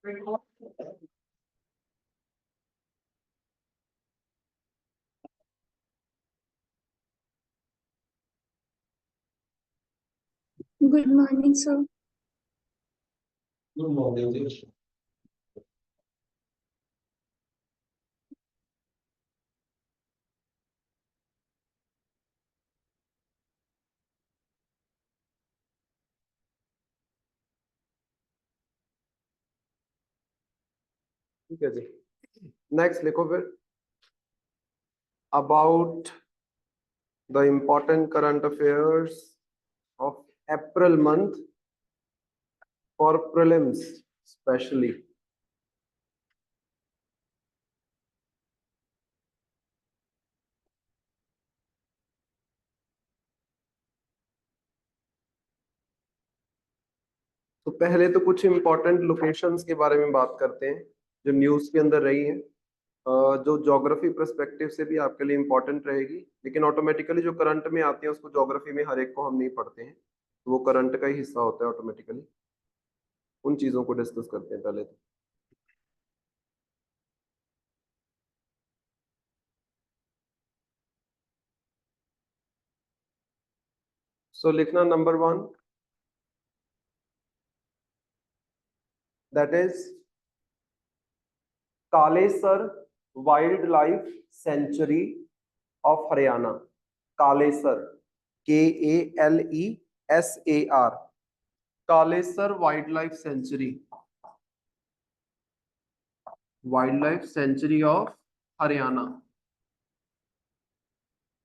Good morning sir. Good morning जी। ठीक है जी, नेक्स्ट लिखो फिर। About the important current affairs of April month for prelims specially. तो पहले तो कुछ इम्पोर्टेंट लोकेशंस के बारे में बात करते हैं जो न्यूज़ के अंदर रही हैं, जो ज्योग्राफी पर्सपेक्टिव से भी आपके लिए इम्पोर्टेंट रहेगी, लेकिन ऑटोमेटिकली जो करंट में आती है उसको ज्योग्राफी में हर एक को हम नहीं पढ़ते हैं, तो वो करंट का ही हिस्सा होता है ऑटोमेटिकली। उन चीज़ों को डिस्कस करते हैं पहले तो। सो लिखना number 1, that is Kalesar wildlife century of Haryana. Kalesar, KALESAR, Kalesar wildlife century, wild life sanctuary of Haryana.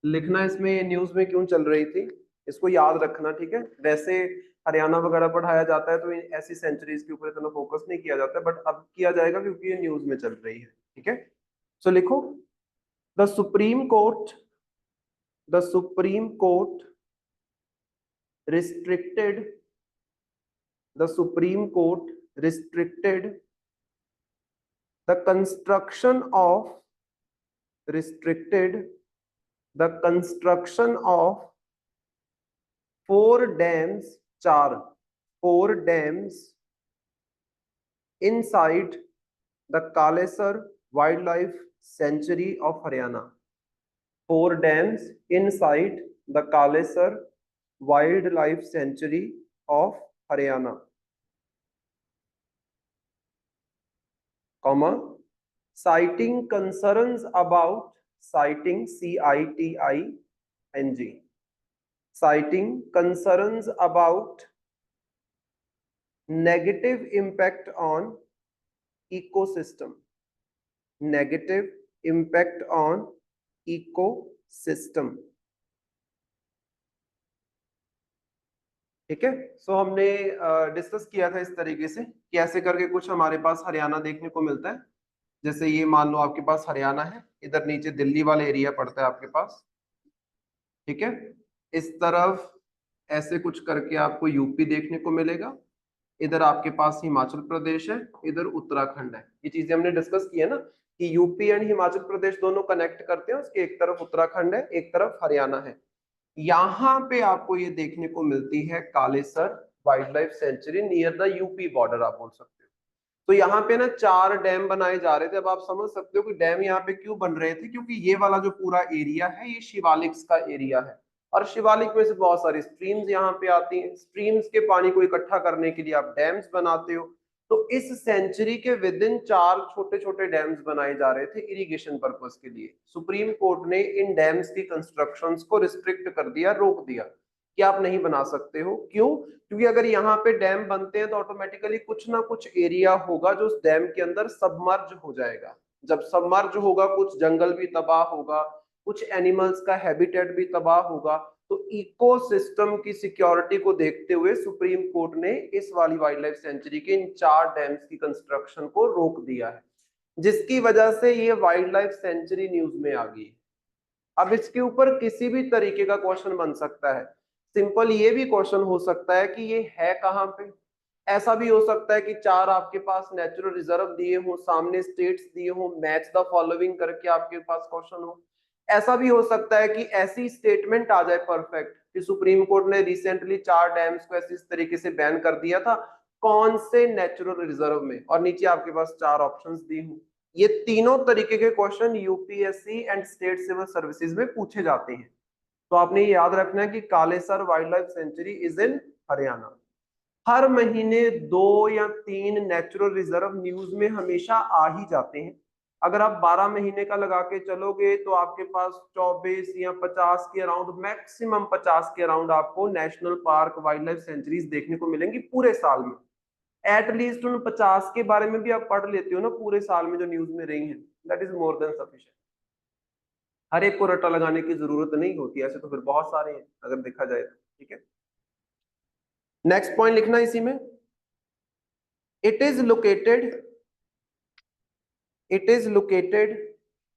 लिखना इसमें ये न्यूज में क्यों चल रही थी, इसको याद रखना, ठीक है। वैसे हरियाणा वगैरह पढ़ाया जाता है तो ऐसी सेंचुरीज के ऊपर इतना फोकस नहीं किया जाता, बट अब किया जाएगा क्योंकि ये न्यूज में चल रही है, ठीक है। सो लिखो, the supreme court, the supreme court restricted, the Supreme Court restricted the construction of, restricted the construction of 4 dams, 4 dams inside the Kalesar Wildlife Sanctuary of Haryana. 4 dams inside the Kalesar Wildlife Sanctuary of Haryana, comma, citing concerns about, citing CITING, citing concerns about negative impact on ecosystem, negative impact on ecosystem, ठीक है। सो हमने discuss किया था इस तरीके से कि ऐसे करके कुछ हमारे पास हरियाणा देखने को मिलता है। जैसे ये मान लो आपके पास हरियाणा है, इधर नीचे दिल्ली वाला एरिया पड़ता है आपके पास, ठीक है। इस तरफ ऐसे कुछ करके आपको यूपी देखने को मिलेगा, इधर आपके पास हिमाचल प्रदेश है, इधर उत्तराखंड है। ये चीजें हमने डिस्कस की है ना कि यूपी एंड हिमाचल प्रदेश दोनों कनेक्ट करते हैं, उसके एक तरफ उत्तराखंड है, एक तरफ हरियाणा है। यहाँ पे आपको ये देखने को मिलती है Kalesar wildlife century near the UP border, आप बोल सकते हो। तो यहाँ पे ना 4 डैम बनाए जा रहे थे। अब आप समझ सकते हो कि डैम यहाँ पे क्यों बन रहे थे, क्योंकि ये वाला जो पूरा एरिया है ये शिवालिक्स का एरिया है, और शिवालिक में से बहुत सारी स्ट्रीम्स यहाँ पे आती हैं। स्ट्रीम्स के पानी को इकट्ठा करने के लिए आप डैम्स बनाते हो। तो इस सेंचुरी के विद इन 4 छोटे छोटे डैम्स बनाए जा रहे थे इरिगेशन पर्पस के लिए। सुप्रीम कोर्ट ने इन डैम्स की कंस्ट्रक्शंस को रिस्ट्रिक्ट कर दिया, रोक दिया कि आप नहीं बना सकते हो। क्यों? क्योंकि अगर यहाँ पे डैम बनते हैं तो ऑटोमेटिकली कुछ ना कुछ एरिया होगा जो उस डैम के अंदर सबमर्ज हो जाएगा। जब सबमर्ज होगा कुछ जंगल भी तबाह होगा, कुछ एनिमल्स का हैबिटेट भी तबाह होगा। तो इकोसिस्टम की सिक्योरिटी को देखते हुए सुप्रीम कोर्ट ने इस वाली वाइल्ड लाइफ सेंचुरी के इन 4 डैम्स की कंस्ट्रक्शन को रोक दिया है, जिसकी वजह से ये वाइल्ड लाइफ सेंचुरी न्यूज में आ गई। अब इसके ऊपर किसी भी तरीके का क्वेश्चन बन सकता है। सिंपल ये भी क्वेश्चन हो सकता है कि ये है कहाँ पे। ऐसा भी हो सकता है कि 4 आपके पास नेचुरल रिजर्व दिए हो, सामने स्टेट्स दिए हो, मैच द फॉलोइंग करके आपके पास क्वेश्चन हो। ऐसा भी हो सकता है कि ऐसी स्टेटमेंट आ जाए परफेक्ट कि सुप्रीम कोर्ट ने रिसेंटली 4 डैम्स को ऐसे इस तरीके से बैन कर दिया था, कौन से नेचुरल रिजर्व में, और नीचे आपके पास 4 ऑप्शंस दी हूं। ये तीनों तरीके के question UPSC and state civil services में पूछे जाते हैं। तो आपने ये याद रखना है कि Kalesar wildlife sanctuary is in Haryana. हर महीने 2 या 3 नेचुरल रिजर्व न्यूज में हमेशा आ ही जाते हैं। अगर आप 12 महीने का लगा के चलोगे तो आपके पास 24 या 50 के अराउंड, मैक्सिमम 50 के अराउंड आपको national park wild life sanctuaries देखने को मिलेंगी पूरे साल में। एटलीस्ट उन 50 के बारे में भी आप पढ़ लेते हो ना पूरे साल में जो न्यूज में रही है, that is more than sufficient. हर एक को रट्टा लगाने की जरूरत नहीं होती, ऐसे तो फिर बहुत सारे हैं अगर देखा जाए तो। ठीक है, नेक्स्ट पॉइंट लिखना इसी में, it is located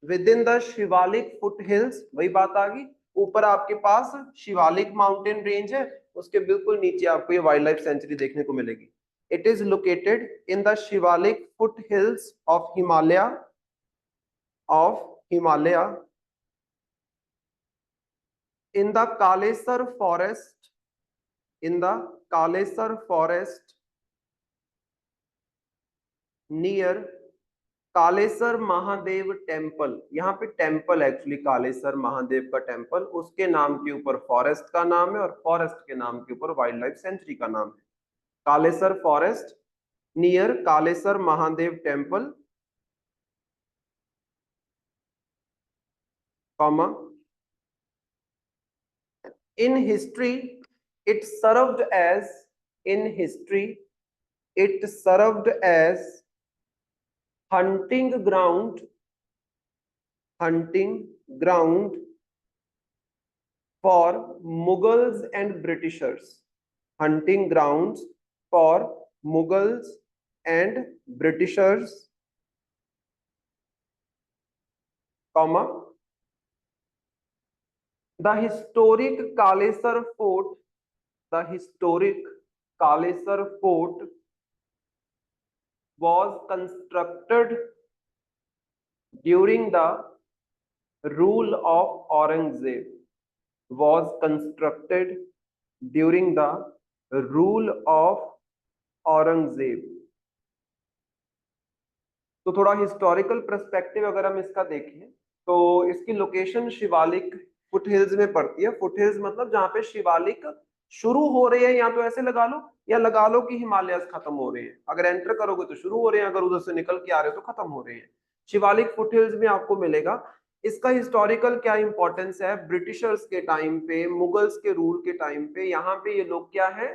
with in the Shivalik foot hills. वही बात आ गई, ऊपर आपके पास शिवालिक माउंटेन रेंज है, उसके बिल्कुल नीचे आपको ये वाइल्ड लाइफ सेंचुरी देखने को मिलेगी। It is located in the Shivalik foot hills of Himalaya in the Kalesar forest near Kalesar Mahadev temple. यहाँ पे टेम्पल एक्चुअली कालेसर महादेव का टेम्पल, उसके नाम के ऊपर फॉरेस्ट का नाम है और फॉरेस्ट के नाम के ऊपर वाइल्ड लाइफ सेंचुरी का नाम है। Kalesar forest near Kalesar Mahadev temple, comma, in history it served as hunting ground for Mughals and Britishers, hunting grounds for Mughals and Britishers, comma, the historic Kalesar fort was constructed during the rule of Aurangzeb, तो थोड़ा historical perspective अगर हम इसका देखें तो इसकी location Shivalik foot hills में पड़ती है। फुट हिल्स मतलब जहां पे शिवालिक शुरू हो रहे हैं, या तो ऐसे लगा लो या लगा लो कि हिमालय खत्म हो रहे हैं। अगर एंटर करोगे तो शुरू हो रहे हैं, अगर उधर से निकल के आ रहे हो तो खत्म हो रहे हैं। शिवालिक फुट हिल्स में आपको मिलेगा। इसका हिस्टोरिकल क्या इंपॉर्टेंस है, ब्रिटिशर्स के टाइम पे, मुगल्स के रूल के टाइम पे यहाँ पे ये लोग क्या है,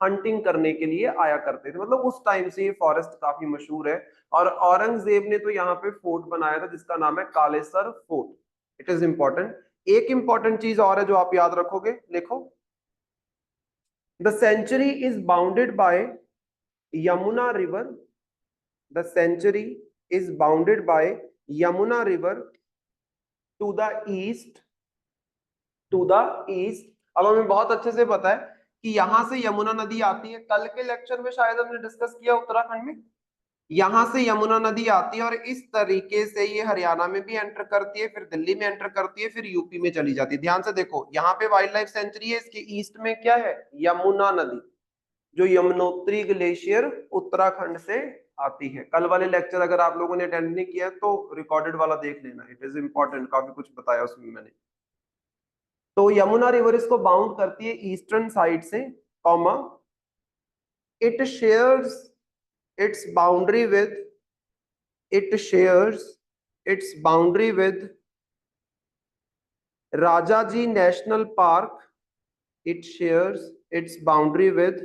हंटिंग करने के लिए आया करते थे। मतलब उस टाइम से ये फॉरेस्ट काफी मशहूर है। और औरंगजेब ने तो यहाँ पे फोर्ट बनाया था जिसका नाम है Kalesar fort. It is important. एक इंपॉर्टेंट चीज और है जो आप याद रखोगे, लिखो, the sanctuary is bounded by Yamuna river, the sanctuary is bounded by Yamuna river to the east, अब हमें बहुत अच्छे से पता है कि यहां से यमुना नदी आती है। कल के लेक्चर में शायद हमने डिस्कस किया उत्तराखंड में, यहां से यमुना नदी आती है और इस तरीके से ये हरियाणा में भी एंटर करती है, फिर दिल्ली में एंटर करती है, फिर यूपी में चली जाती है। ध्यान से देखो, यहाँ पे वाइल्ड लाइफ सेंचुरी है, इसके ईस्ट में क्या है, यमुना नदी, जो यमुनोत्री ग्लेशियर उत्तराखंड से आती है। कल वाले लेक्चर अगर आप लोगों ने अटेंड नहीं किया तो रिकॉर्डेड वाला देख लेना, इट इज इंपॉर्टेंट, काफी कुछ बताया उसमें मैंने। तो यमुना रिवर इसको बाउंड करती है ईस्टर्न साइड से, comma, it shares its boundary with Rajaji National Park, it shares its boundary with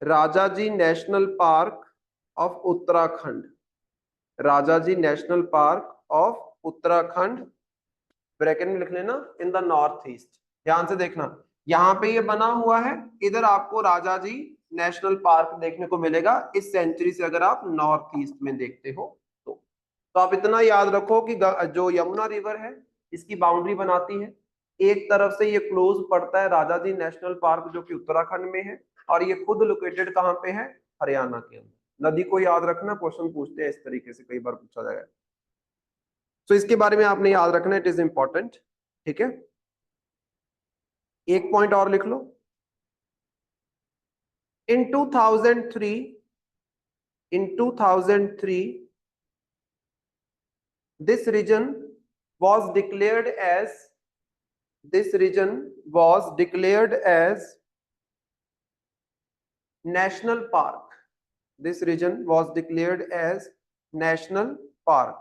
Rajaji National Park of Uttarakhand, Rajaji National Park of Uttarakhand, bracket में लिख लेना, इन द नॉर्थ ईस्ट। ध्यान से देखना, यहाँ पे ये बना हुआ है, इधर आपको राजाजी नेशनल पार्क देखने को मिलेगा इस सेंचुरी से अगर आप नॉर्थ ईस्ट में देखते हो तो आप इतना याद रखो कि जो यमुना रिवर है इसकी बाउंड्री बनाती है, एक तरफ से ये क्लोज पड़ता है राजाजी नेशनल पार्क जो कि उत्तराखंड में है, और ये खुद लोकेटेड कहाँ पे है, हरियाणा के अंदर। नदी को याद रखना, क्वेश्चन पूछते हैं इस तरीके से, कई बार पूछा जाएगा, तो इसके बारे में आपने याद रखना, इट इज इंपॉर्टेंट। ठीक है, एक पॉइंट और लिख लो, In 2003, this region was declared as national park. This region was declared as national park.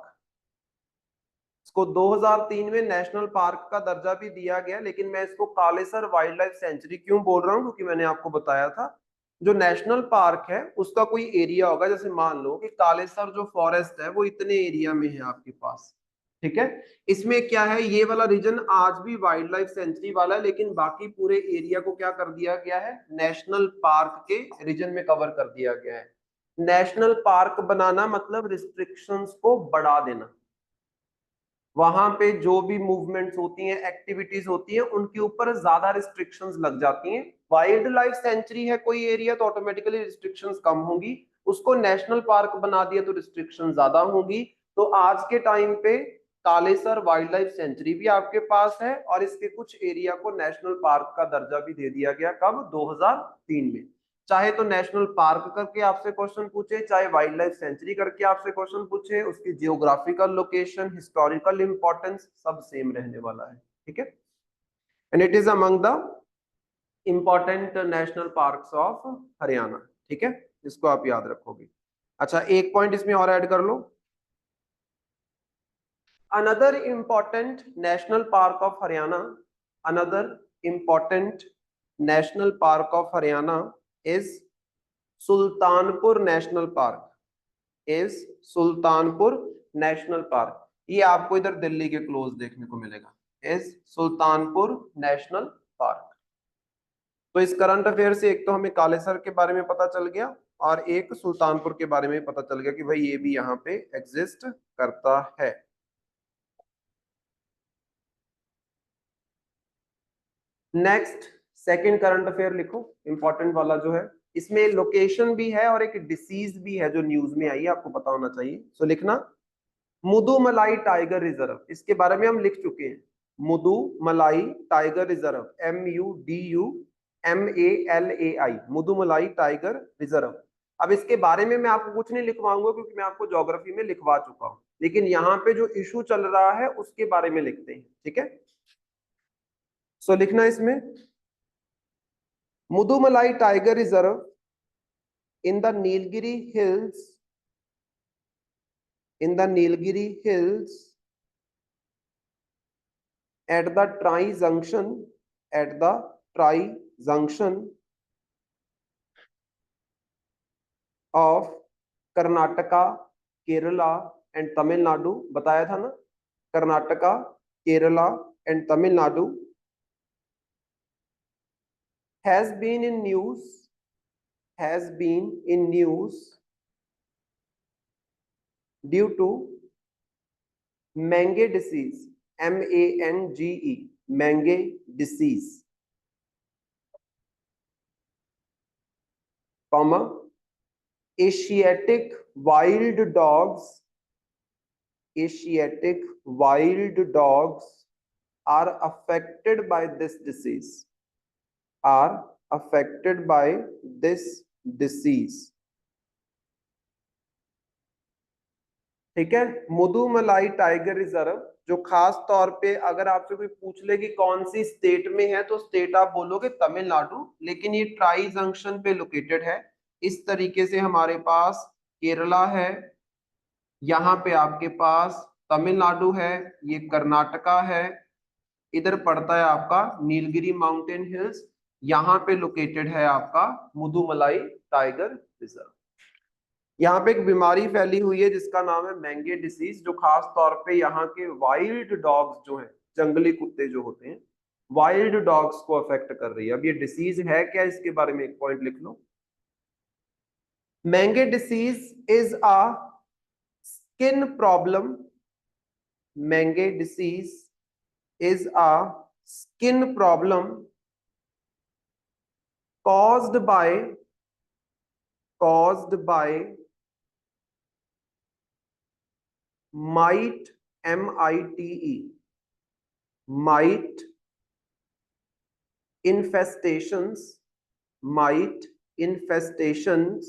इसको 2003 में नेशनल पार्क का दर्जा भी दिया गया, लेकिन मैं इसको कालेसर वाइल्ड लाइफ सेंचुरी क्यों बोल रहा हूं, क्योंकि मैंने आपको बताया था जो नेशनल पार्क है उसका कोई एरिया होगा, जैसे मान लो कि कालेसर जो फॉरेस्ट है वो इतने एरिया में है आपके पास, ठीक है। इसमें क्या है, ये वाला रीजन आज भी वाइल्ड लाइफ सेंचुरी वाला है, लेकिन बाकी पूरे एरिया को क्या कर दिया गया है, नेशनल पार्क के रीजन में कवर कर दिया गया है। नेशनल पार्क बनाना मतलब रिस्ट्रिक्शंस को बढ़ा देना, वहां पे जो भी मूवमेंट्स होती हैं, एक्टिविटीज होती हैं, उनके ऊपर ज्यादा रिस्ट्रिक्शंस लग जाती हैं। वाइल्ड लाइफ सेंचुरी है कोई एरिया तो ऑटोमेटिकली रिस्ट्रिक्शंस कम होंगी, उसको नेशनल पार्क बना दिया तो रिस्ट्रिक्शन ज्यादा होंगी। तो आज के टाइम पे कालेसर वाइल्ड लाइफ सेंचुरी भी आपके पास है और इसके कुछ एरिया को नेशनल पार्क का दर्जा भी दे दिया गया, कब, 2003 में। चाहे तो नेशनल पार्क करके आपसे क्वेश्चन पूछे, चाहे वाइल्ड लाइफ सेंचुरी करके आपसे क्वेश्चन पूछे, उसकी जियोग्राफिकल लोकेशन, हिस्टोरिकल इंपॉर्टेंस सब सेम रहने वाला है, ठीक है। And it is among the important national parks of Haryana, ठीक है, इसको आप याद रखोगे। अच्छा, एक पॉइंट इसमें और ऐड कर लो। Another important national park of Haryana, another important national park of Haryana is Sultanpur national park, Sultanpur national park. ये आपको इधर दिल्ली के क्लोज देखने को मिलेगा, सुल्तानपुर नेशनल पार्क। तो इस करंट अफेयर से एक तो हमें कालेसर के बारे में पता चल गया और एक सुल्तानपुर के बारे में पता चल गया कि भाई ये भी यहाँ पे एग्जिस्ट करता है। नेक्स्ट सेकंड करंट अफेयर लिखो, इंपॉर्टेंट वाला जो है, इसमें लोकेशन भी है और एक डिसीज भी है जो न्यूज में आई है, आपको पता होना चाहिए। सो लिखना मुदुमलाई टाइगर रिजर्व, इसके बारे में हम लिख चुके हैं। Mudumalai tiger reserve, MUDUMALAI, Mudumalai tiger reserve. अब इसके बारे में मैं आपको कुछ नहीं लिखवाऊंगा क्योंकि मैं आपको ज्योग्राफी में लिखवा चुका हूं, लेकिन यहाँ पे जो इशू चल रहा है उसके बारे में लिखते हैं, ठीक है। सो लिखना इसमें Mudumalai tiger reserve in the Nilgiri hills, at the tri-junction of Karnataka, Kerala and Tamil Nadu, बताया था ना, Karnataka, Kerala and Tamil Nadu, has been in news due to Menge disease, MANGE, Menge disease, comma, Asiatic wild dogs are affected by this disease, ठीक है। Mudumalai tiger reserve जो खास तौर पे अगर आपसे कोई पूछ ले कि कौन सी स्टेट में है तो स्टेट आप बोलोगे तमिलनाडु, लेकिन ये ट्राई जंक्शन पे लोकेटेड है। इस तरीके से हमारे पास केरला है, यहाँ पे आपके पास तमिलनाडु है, ये कर्नाटका है, इधर पड़ता है आपका नीलगिरी माउंटेन हिल्स, यहाँ पे लोकेटेड है आपका मुदुमलाई टाइगर रिजर्व। यहाँ पे एक बीमारी फैली हुई है जिसका नाम है मैंगे डिसीज, जो खास तौर पे यहाँ के वाइल्ड डॉग्स जो हैं, जंगली कुत्ते जो होते हैं, वाइल्ड डॉग्स को अफेक्ट कर रही है। अब ये डिसीज है क्या, इसके बारे में एक पॉइंट लिख लो। Mange disease is a skin problem, mange disease is a skin problem caused by mite, MITE, mite infestations infestations,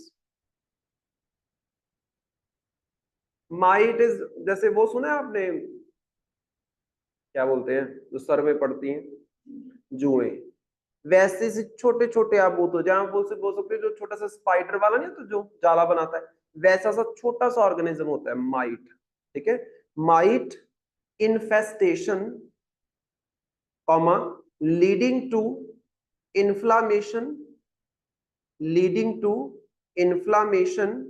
mite is, जैसे वो सुना है आपने, क्या बोलते हैं जो सर में पड़ती हैं, जुएं, वैसे से छोटे छोटे आप वो तो जहां बोल सकते हो जो छोटा सा स्पाइडर वाला नहीं, तो जो जाला बनाता है, वैसा सा छोटा सा ऑर्गेनिज्म होता है माइट। ठीक है, mite infestation, comma, leading to inflammation, leading to inflammation,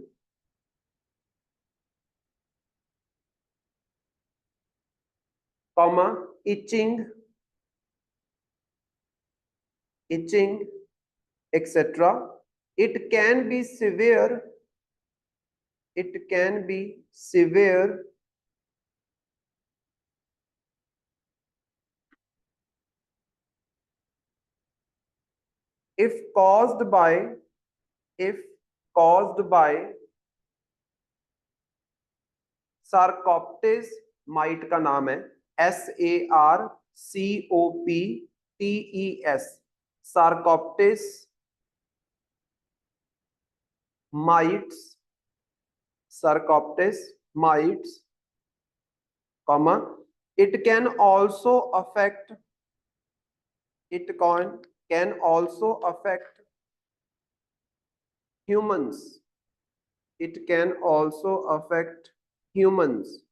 comma, itching, itching, etc. It can be severe. It can be severe if caused by, if caused by Sarcoptes, might का नाम है SARCOPTES, Sarcoptes mites, Sarcoptes mites, comma, it can also affect, it can also affect humans, it can also affect humans.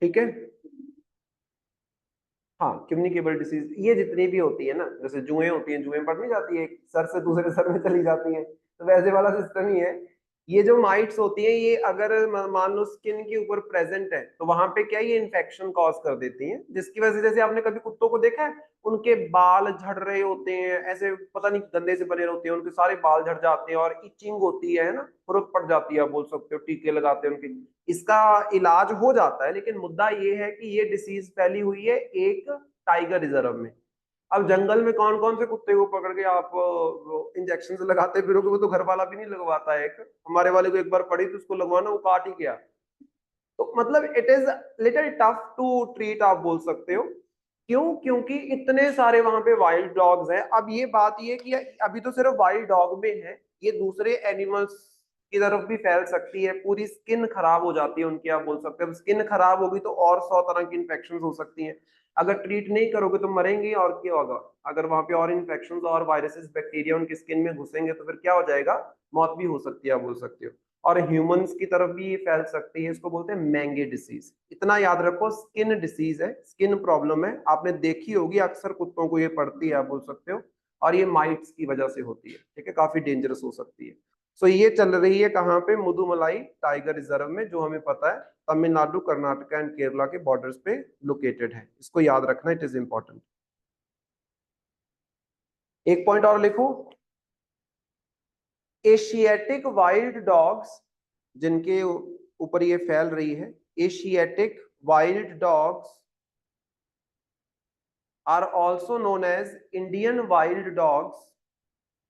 ठीक है, हाँ, communicable disease ये जितनी भी होती है ना, जैसे जुएं होती हैं, जुएं बढ़ नहीं जाती है, एक सर से दूसरे सर में चली जाती हैं, तो वैसे वाला सिस्टम ही है। ये जो माइट्स होती हैं, ये अगर मान लो स्किन के ऊपर प्रेजेंट है, तो वहां पे क्या, ये इन्फेक्शन कॉज कर देती हैं, जिसकी वजह से, जैसे आपने कभी कुत्तों को देखा है, उनके बाल झड़ रहे होते हैं, ऐसे पता नहीं गंदे से बने होते हैं, उनके सारे बाल झड़ जाते हैं और इचिंग होती है ना, खुरक पड़ जाती है, आप बोल सकते हो, टीके लगाते हैं उनके, इसका इलाज हो जाता है। लेकिन मुद्दा ये है कि ये डिसीज फैली हुई है एक टाइगर रिजर्व में। अब जंगल में कौन कौन से कुत्ते को पकड़ के आप इंजेक्शन से लगाते फिरोगे, वो तो घर वाला भी नहीं लगवाता है। एक हमारे वाले को एक बार पड़ी तो उसको लगवाना, वो काट ही गया। तो मतलब it is little tough to treat, आप बोल सकते हो। क्यों? क्योंकि इतने सारे वहां पे वाइल्ड डॉग्स हैं। अब ये बात ये कि अभी तो सिर्फ वाइल्ड डॉग में है, ये दूसरे एनिमल्स की तरफ भी फैल सकती है, पूरी स्किन खराब हो जाती है उनकी, आप बोल सकते हो। स्किन खराब होगी तो और 100 तरह की इन्फेक्शन हो सकती हैं। अगर ट्रीट नहीं करोगे तो मरेंगे, और क्या होगा? अगर वहां पे और इन्फेक्शन और वायरसेस बैक्टीरिया उनकी स्किन में घुसेंगे तो फिर क्या हो जाएगा? मौत भी हो सकती है, आप बोल सकते हो। और ह्यूमंस की तरफ भी ये फैल सकती है, इसको बोलते हैं मैंगे डिसीज। इतना याद रखो, स्किन डिसीज है, स्किन प्रॉब्लम है, आपने देखी होगी, अक्सर कुत्तों को ये पड़ती है, आप बोल सकते हो। और ये माइट्स की वजह से होती है, ठीक है, काफी डेंजरस हो सकती है। सो ये चल रही है कहाँ पे? मुदुमलाई टाइगर रिजर्व में, जो हमें पता है तमिलनाडु, कर्नाटका एंड केरला के बॉर्डर्स पे लोकेटेड है। इसको याद रखना, इट इज इंपॉर्टेंट। एक पॉइंट और लिखो, एशियाटिक वाइल्ड डॉग्स, जिनके ऊपर ये फैल रही है, Asiatic wild dogs are also known as Indian wild dogs,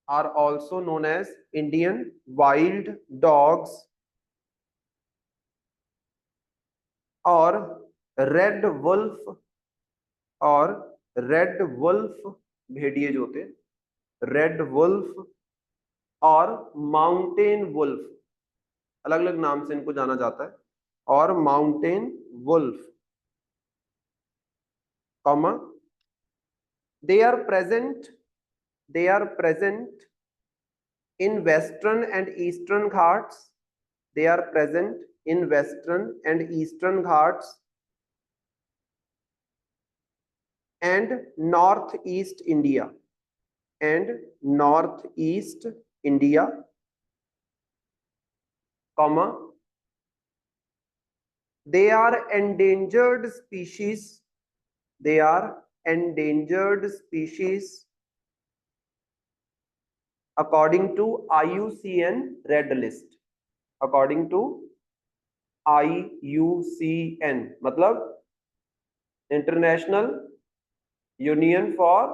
are also known as Indian wild dogs, और रेड वुल्फ, और रेड वुल्फ भेड़िए जो होते हैं, रेड वुल्फ और माउंटेन वुल्फ, अलग अलग नाम से इनको जाना जाता है, और mountain wolf, comma, they are present, they are present in western and eastern ghats, they are present in western and eastern ghats and northeast India, and northeast India, comma, they are endangered species, they are endangered species according to IUCN Red List, according to IUCN मतलब international union for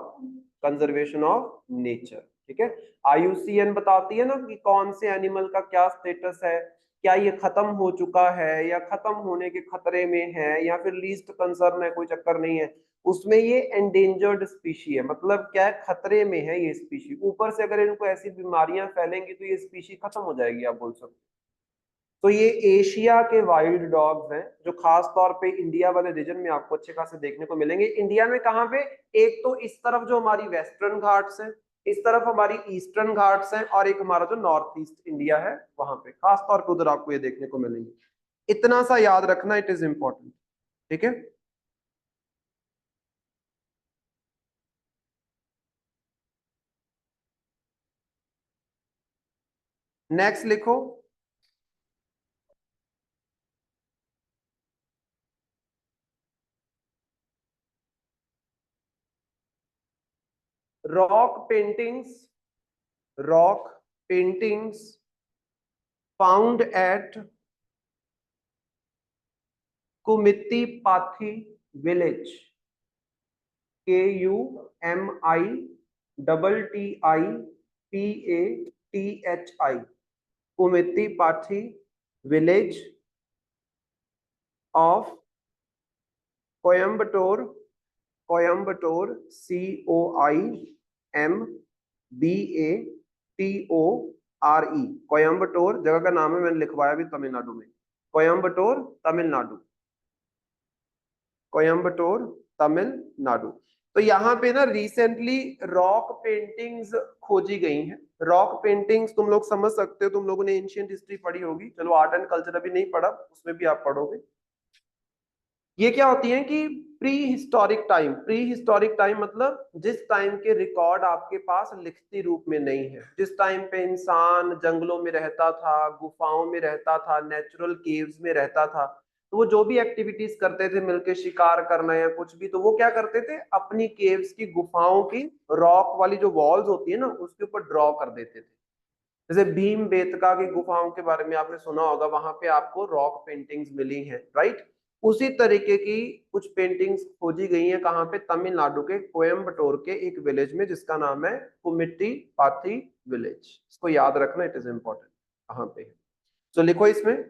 conservation of nature. ठीक है, IUCN बताती है ना कि कौन से animal का क्या स्टेटस है, क्या ये खत्म हो चुका है या खत्म होने के खतरे में है या फिर लीस्ट कंसर्न है, कोई चक्कर नहीं है, उसमें ये एंडेंजर्ड स्पीशी है, मतलब क्या है, खतरे में है ये स्पीशी। ऊपर से अगर इनको ऐसी बीमारियां फैलेंगी तो ये स्पीशी खत्म हो जाएगी, आप बोल सकते हो। तो ये एशिया के वाइल्ड डॉग्स हैं जो खास तौर पे इंडिया वाले रीजन में आपको अच्छे खासे देखने को मिलेंगे। इंडिया में कहाँ पे? एक तो इस तरफ जो हमारी वेस्टर्न घाट्स हैं, इस तरफ हमारी ईस्टर्न घाट्स हैं, और एक हमारा जो नॉर्थ ईस्ट इंडिया है वहां पे खास तौर पे उधर आपको ये देखने को मिलेंगे। इतना सा याद रखना, इट इज इंपॉर्टेंट। ठीक है, नेक्स्ट लिखो। Rock paintings, rock paintings found at Kumittipathi village, KUMITTIPATHI, Kumittipathi village of Coimbatore, Coimbatore COIMBATORE, Coimbatore जगह का नाम है, मैंने लिखवाया भी तमिलनाडु में, कोयम्बटोर तमिलनाडु, कोयम्बटोर तमिलनाडु। तो यहाँ पे ना रिसेंटली रॉक पेंटिंग्स खोजी गई हैं। रॉक पेंटिंग्स तुम लोग समझ सकते हो, तुम लोगों ने एंशियंट हिस्ट्री पढ़ी होगी, चलो आर्ट एंड कल्चर अभी नहीं पढ़ा, उसमें भी आप पढ़ोगे। ये क्या होती है कि pre historic time, pre historic time मतलब जिस टाइम के रिकॉर्ड आपके पास लिखती रूप में नहीं है, जिस टाइम पे इंसान जंगलों में रहता था, गुफाओं में रहता था, नेचुरल केव्स में रहता था, तो वो जो भी एक्टिविटीज करते थे, मिलके शिकार करना या कुछ भी, तो वो क्या करते थे, अपनी केव्स की गुफाओं की रॉक वाली जो वॉल्स होती है ना उसके ऊपर ड्रॉ कर देते थे। जैसे भीम बेतका की गुफाओं के बारे में आपने सुना होगा, वहां पे आपको रॉक पेंटिंग्स मिली हैं, राइट। उसी तरीके की कुछ पेंटिंग्स खोजी गई हैं, कहाँ पे? तमिलनाडु के कोयम्बटोर के एक विलेज में जिसका नाम है कुमिट्टी पाथी विलेज। इसको याद रखना, इट इज इंपॉर्टेंट कहाँ पे है। तो लिखो इसमें,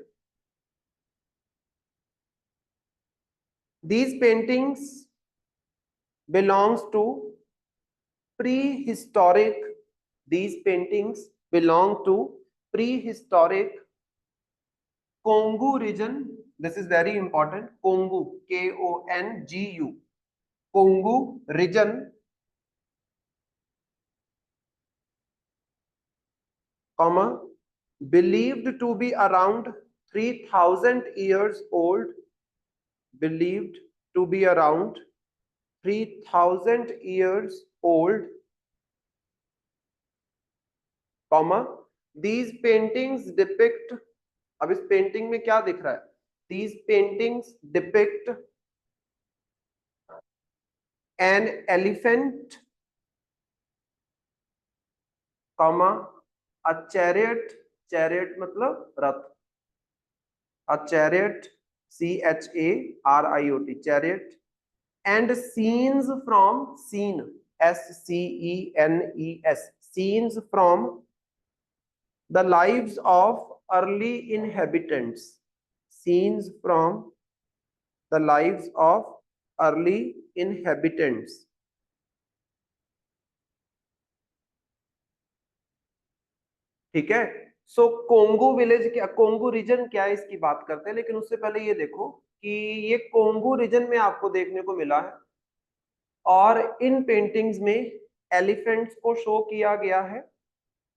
these paintings belongs to prehistoric, these paintings belong to prehistoric Kongu region. This is very important. Kongu, KONGU, Kongu region, comma, believed to be around 3000 years old, believed to be around 3000 years old, comma, these paintings depict, अब इस painting में क्या दिख रहा है? These paintings depict an elephant, comma, a chariot, chariot मतलब रथ, a chariot, CHARIOT, chariot, and scenes from, scene, SCENES, scenes from the lives of early inhabitants, scenes from the lives of early inhabitants। ठीक है, सो Congo village क्या, Congo reason क्या है, इसकी बात करते हैं, लेकिन उससे पहले ये देखो कि ये कोंगो रीजन में आपको देखने को मिला है, और इन पेंटिंग्स में एलिफेंट्स को शो किया गया है,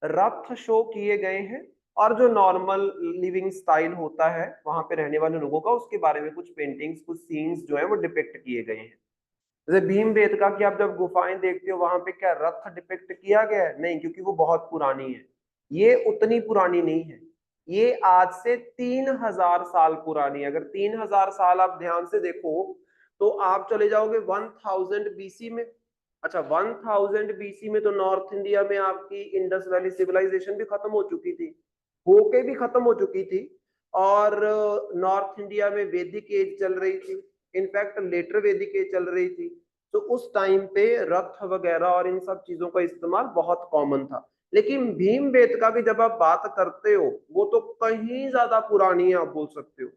रथ शो किए गए हैं, और जो नॉर्मल लिविंग स्टाइल होता है वहां पे रहने वाले लोगों का, उसके बारे में कुछ पेंटिंग्स, कुछ सीन्स जो है वो डिपिक्ट किए गए हैं। जैसे भीमबेटका की आप जब गुफाएं देखते हो, वहां पे क्या रथ डिपिक्ट किया गया है? नहीं, क्योंकि वो बहुत पुरानी है, ये उतनी पुरानी नहीं है, ये आज से 3000 साल पुरानी है। अगर 3000 साल आप ध्यान से देखो तो आप चले जाओगे 1000 BC में। अच्छा, 1000 BC में तो नॉर्थ इंडिया में आपकी इंडस वैली सिविलाइजेशन भी खत्म हो चुकी थी, होके भी खत्म हो चुकी थी, और नॉर्थ इंडिया में वैदिक एज चल रही थी, इनफैक्ट लेटर वैदिक एज चल रही थी। तो उस टाइम पे रथ वगैरह और इन सब चीजों का इस्तेमाल बहुत कॉमन था। लेकिन भीमबेटका की जब आप बात करते हो वो तो कहीं ज्यादा पुरानी है, आप बोल सकते हो।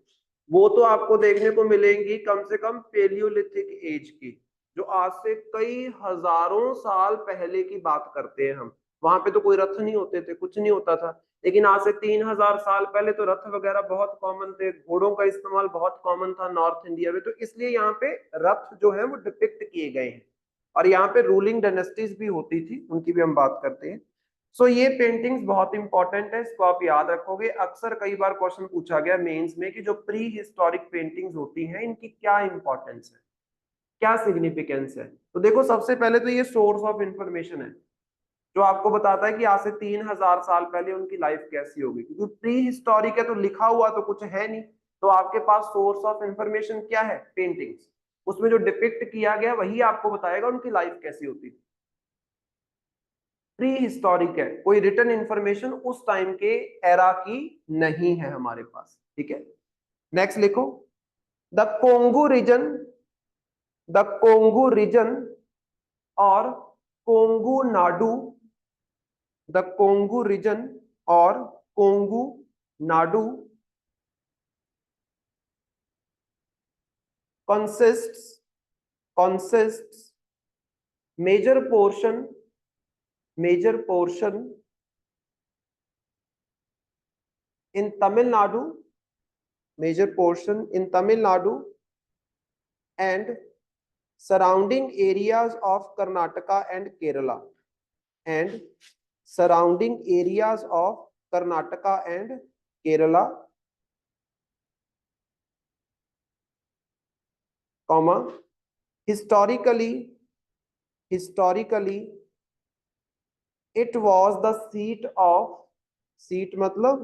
वो तो आपको देखने को मिलेंगी कम से कम पेलियोलिथिक एज की, जो आज से कई हजारों साल पहले की बात करते हैं हम। वहां पे तो कोई रथ नहीं होते थे, कुछ नहीं होता था। लेकिन आज से 3000 साल पहले तो रथ वगैरह बहुत कॉमन थे, घोड़ों का इस्तेमाल बहुत कॉमन था नॉर्थ इंडिया में, तो इसलिए यहाँ पे रथ जो है वो डिपिक्ट किए गए हैं। और यहाँ पे रूलिंग डायनेस्टीज भी होती थी, उनकी भी हम बात करते हैं। सो ये पेंटिंग्स बहुत इंपॉर्टेंट है, इसको आप याद रखोगे। अक्सर कई बार क्वेश्चन पूछा गया मेंस में कि जो प्री हिस्टोरिक पेंटिंग्स होती हैं इनकी क्या इंपॉर्टेंस है, क्या सिग्निफिकेंस है। तो देखो सबसे पहले तो ये सोर्स ऑफ इंफॉर्मेशन है, जो आपको बताता है कि आज से 3000 साल पहले उनकी लाइफ कैसी होगी, क्योंकि प्री हिस्टोरिक है तो लिखा हुआ तो कुछ है नहीं। तो आपके पास सोर्स ऑफ इंफॉर्मेशन क्या है? पेंटिंग्स। उसमें जो डिपिक्ट किया गया वही आपको बताएगा उनकी लाइफ कैसी होती। प्री हिस्टोरिक है, कोई रिटर्न इंफॉर्मेशन उस टाइम के एरा की नहीं है हमारे पास, ठीक है। नेक्स्ट लिखो, the Kongu region, the Kongu region और कोंगो नाडु, द कोंगो रीजन और Kongu Nadu consists consists major portion in Tamil Nadu, major portion in Tamil Nadu and surrounding areas of Karnataka and Kerala, and surrounding areas of Karnataka and Kerala, comma, historically it was the seat of, seat मतलब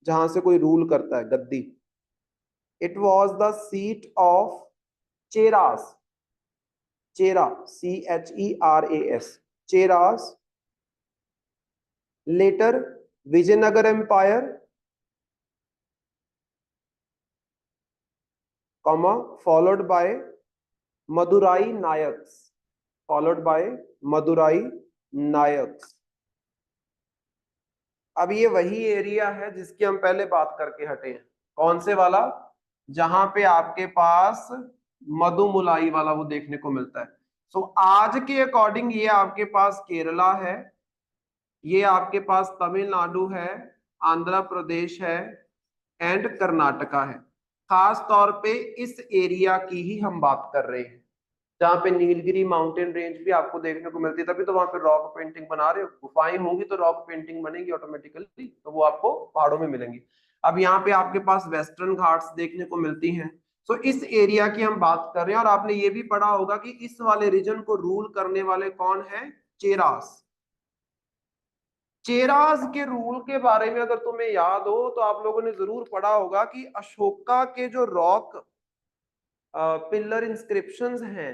जहां से कोई rule करता है, गद्दी। it was the seat of cheras, Chera, CHERAS, Cheras, later Vijayanagar empire, comma, followed by Madurai Nayaks, followed by Madurai Nayaks। अब ये वही area है जिसकी हम पहले बात करके हटे हैं। कौन से वाला? जहां पे आपके पास मधुमुलाई वाला वो देखने को मिलता है। सो आज के अकॉर्डिंग ये आपके पास केरला है, ये आपके पास तमिलनाडु है, आंध्र प्रदेश है एंड कर्नाटका है। खास तौर पे इस एरिया की ही हम बात कर रहे हैं, जहाँ पे नीलगिरी माउंटेन रेंज भी आपको देखने को मिलती है। तभी तो वहां पे रॉक पेंटिंग बना रहे हो, गुफाएं होंगी तो रॉक पेंटिंग बनेगी ऑटोमेटिकली, तो वो आपको पहाड़ों में मिलेंगी। अब यहाँ पे आपके पास वेस्टर्न घाट्स देखने को मिलती हैं। सो इस एरिया की हम बात कर रहे हैं। और आपने ये भी पढ़ा होगा कि इस वाले रीजन को रूल करने वाले कौन है? चेरास। चेरास के रूल के बारे में अगर तुम्हें याद हो तो आप लोगों ने जरूर पढ़ा होगा कि अशोका के जो रॉक पिलर इंस्क्रिप्शंस हैं,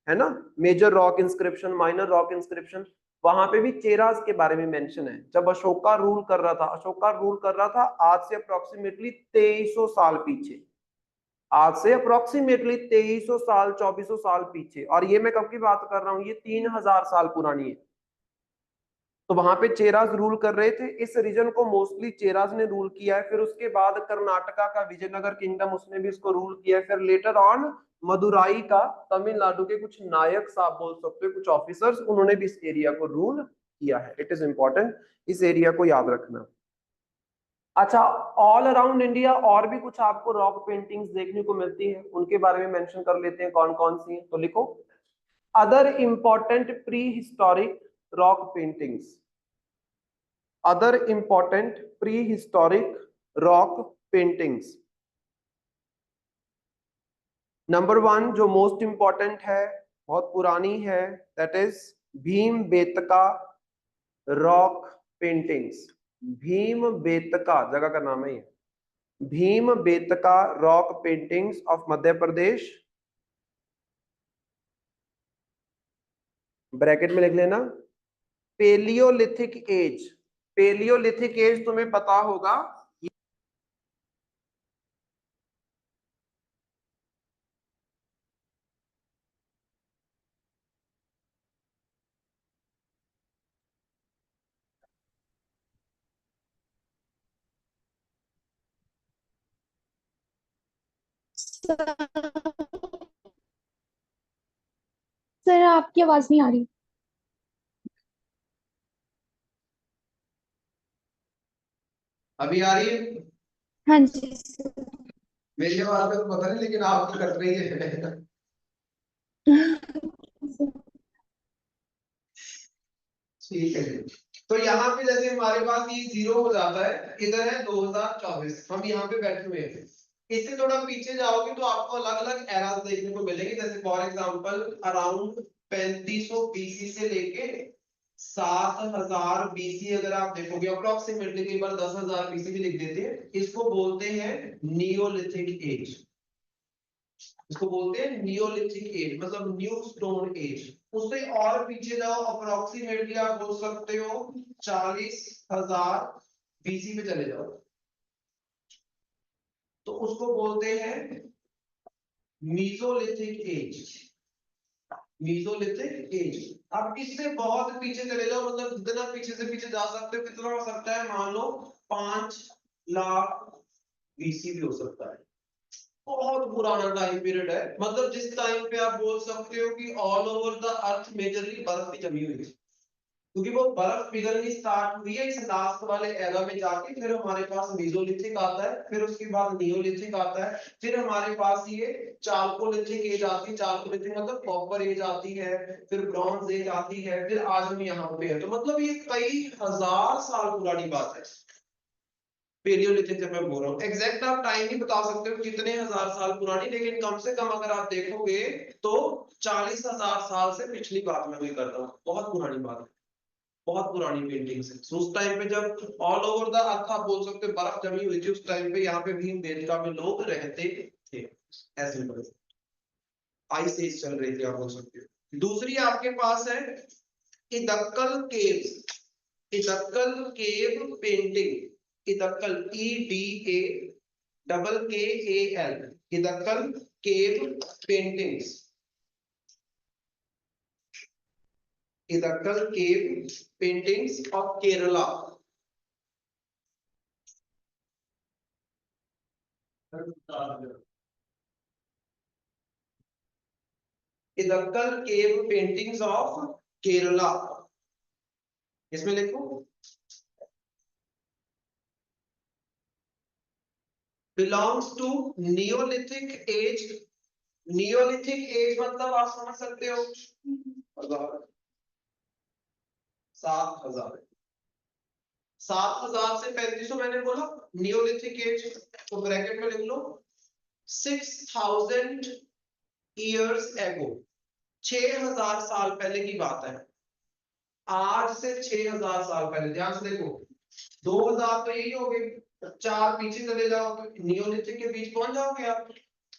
है ना, major rock inscription, minor rock inscription, वहां पे भी चेरास के बारे में मेंशन है। जब अशोका रूल कर रहा था, अशोका रूल कर रहा था आज से अप्रोक्सीमेटली 2300 साल पीछे, आज से अप्रोक्सीमेटली 2300 साल, 2400 साल पीछे। और ये मैं कब की बात कर रहा हूँ? ये 3000 साल पुरानी है। तो वहां पे चेराज रूल कर रहे थे, इस रीजन को मोस्टली चेराज ने रूल किया है। फिर उसके बाद कर्नाटका का विजयनगर किंगडम, उसने भी इसको रूल किया है। फिर लेटर ऑन मदुराई का, तमिलनाडु के कुछ नायक साहब बोल सकते हो, कुछ ऑफिसर्स, उन्होंने भी इस एरिया को रूल किया है। इट इज इंपॉर्टेंट, इस एरिया को याद रखना। अच्छा, ऑल अराउंड इंडिया और भी कुछ आपको रॉक पेंटिंग्स देखने को मिलती है, उनके बारे में मेंशन कर लेते हैं कौन कौन सी है। तो लिखो, other important prehistoric rock paintings, other important prehistoric rock paintings। Number one जो मोस्ट इंपॉर्टेंट है, बहुत पुरानी है, that is Bhimbetka rock paintings. Bhimbetka जगह का नाम है ये, Bhimbetka rock paintings of Madhya Pradesh. Bracket में लिख लेना, पेलियोलिथिक एज। पेलियोलिथिक एज तुम्हें पता होगा, सर आपकी आवाज नहीं आ रही। अभी आ रही है? हाँ जी सर। मेरी आवाज में तो पता नहीं, लेकिन आप तो कर रही है। ठीक है जी। तो यहाँ पे जैसे हमारे पास ये जीरो हो जाता है, इधर है 2024, हम यहाँ पे बैठे हुए हैं। इससे थोड़ा पीछे जाओगे तो आपको अलग अलग एराज देखने को मिलेंगे, जैसे फॉर एग्जांपल अराउंड 3500 बीसी से लेके 7000 बीसी। अगर आप देखोगे अप्रोक्सीमेटली, कई बार 10,000 बीसी भी लिख देते हैं, इसको बोलते हैं नियोलिथिक एज। इसको बोलते हैं नियोलिथिक एज, मतलब न्यू स्टोन एज। उससे और पीछे जाओ, अप्रोक्सीमेटली आप बोल सकते हो 40,000 बीसी में चले जाओ, तो उसको बोलते हैं मीसोलिथिक एज। Mesolithic as. अब इससे बहुत पीछे चले जाओ, मतलब जितना पीछे से पीछे जा सकते हो, कितना हो सकता है, मान लो 5 लाख बीसी भी हो सकता है। बहुत पुराना टाइम पीरियड है, मतलब जिस टाइम पे आप बोल सकते हो कि all over the earth majorly बर्फ ही जमी हुई है, क्योंकि वो बर्फ पिघलनी स्टार्ट हुई है इस लास्ट वाले एरा में जाके। फिर हमारे पास मेसोलिथिक आता है, फिर उसके बाद नियोलिथिक आता है, फिर हमारे पास ये चाल्कोलिथिक एज आती है। चाल्कोलिथिक मतलब कॉपर एज आती है, फिर ब्रॉन्ज एज आती है, फिर आज हम यहाँ पे हैं। तो मतलब ये कई हजार साल पुरानी बात है, पेलियोलिथिक जब मैं बोल रहा हूँ। एग्जैक्ट आप टाइम नहीं बता सकते हो कितने हजार साल पुरानी, लेकिन कम से कम अगर आप देखोगे तो 40,000 साल से पिछली बात मैं भी कर रहा हूँ। बहुत पुरानी बात है, बहुत पुरानी पेंटिंग है। So, उस टाइम पे जब ऑल ओवर द अर्थ आप बोल सकते हो बर्फ जमी हुई थी, उस टाइम पे यहाँ पे भीमबेटका में लोग रहते थे। ऐसे आइस एज चल रही थी, आप बोल सकते हो। दूसरी आपके पास है Edakkal caves. Edakkal cave painting. Edakkal EDA double KAL, Edakkal cave paintings. Edakkal cave paintings of Kerala. Edakkal cave paintings of Kerala, इसमें लिखो belongs to neolithic age. Neolithic age मतलब आप समझ सकते हो 7,000। 7,000 से 3500 मैंने बोला नियोलिथिक एज, तो ब्रैकेट में लिख लो 6,000 ईयर्स एगो। 6,000 साल पहले की बात है, आज से 6,000 साल पहले। ध्यान से देखो, 2,000 तो यही हो गए, 4 पीछे चले जाओ तो नियोलिथिक के बीच पहुंच जाओगे आप।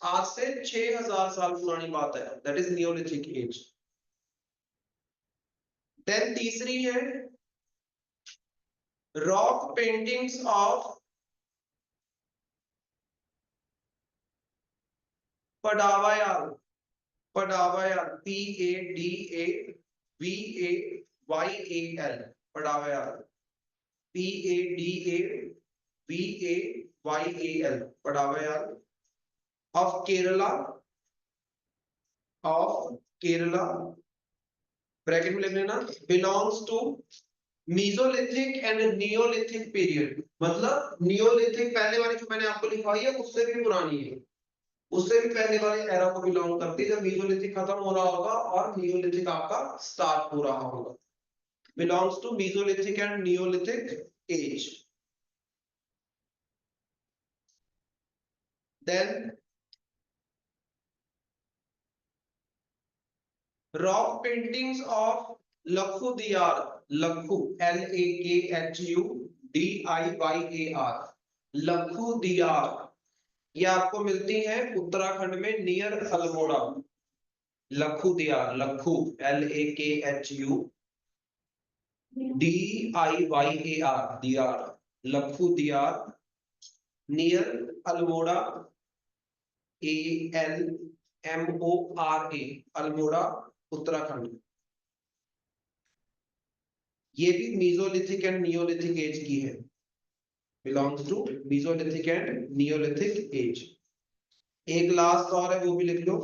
आज से 6,000 साल पुरानी बात है, that is neolithic age. Then तीसरी है rock paintings of Padavayal. Padavayal PADAVAYAL, Padavayal PADAVAYAL, Padavayal of Kerala. Of Kerala bracket में लिख लेना belongs to Mesolithic and neolithic period. मतलब नियोलिथिक पहले वाली जो मैंने आपको लिखवाई है उससे भी पुरानी है, उससे भी पहले वाले एरा को बिलोंग करती है, जब मीसोलिथिक खत्म हो रहा होगा और नियोलिथिक आपका स्टार्ट हो रहा होगा। Belongs to Mesolithic and Neolithic age. Then rock paintings of Lakhudiyar. Lakhu LAKHUDIYAR, Lakhu दियार। ये आपको मिलती है उत्तराखंड में नियर अल्मोड़ा। लखू दियार, लखू LAKHUDIYAR, दियार, Lakhudiyar near Almora ALMORA, Almora Uttarakhand. ये भी मीसोलिथिक एंड नियोलिथिक एज की है, belongs to Mesolithic and Neolithic age. एक लास्ट और है, वो भी लिख लो।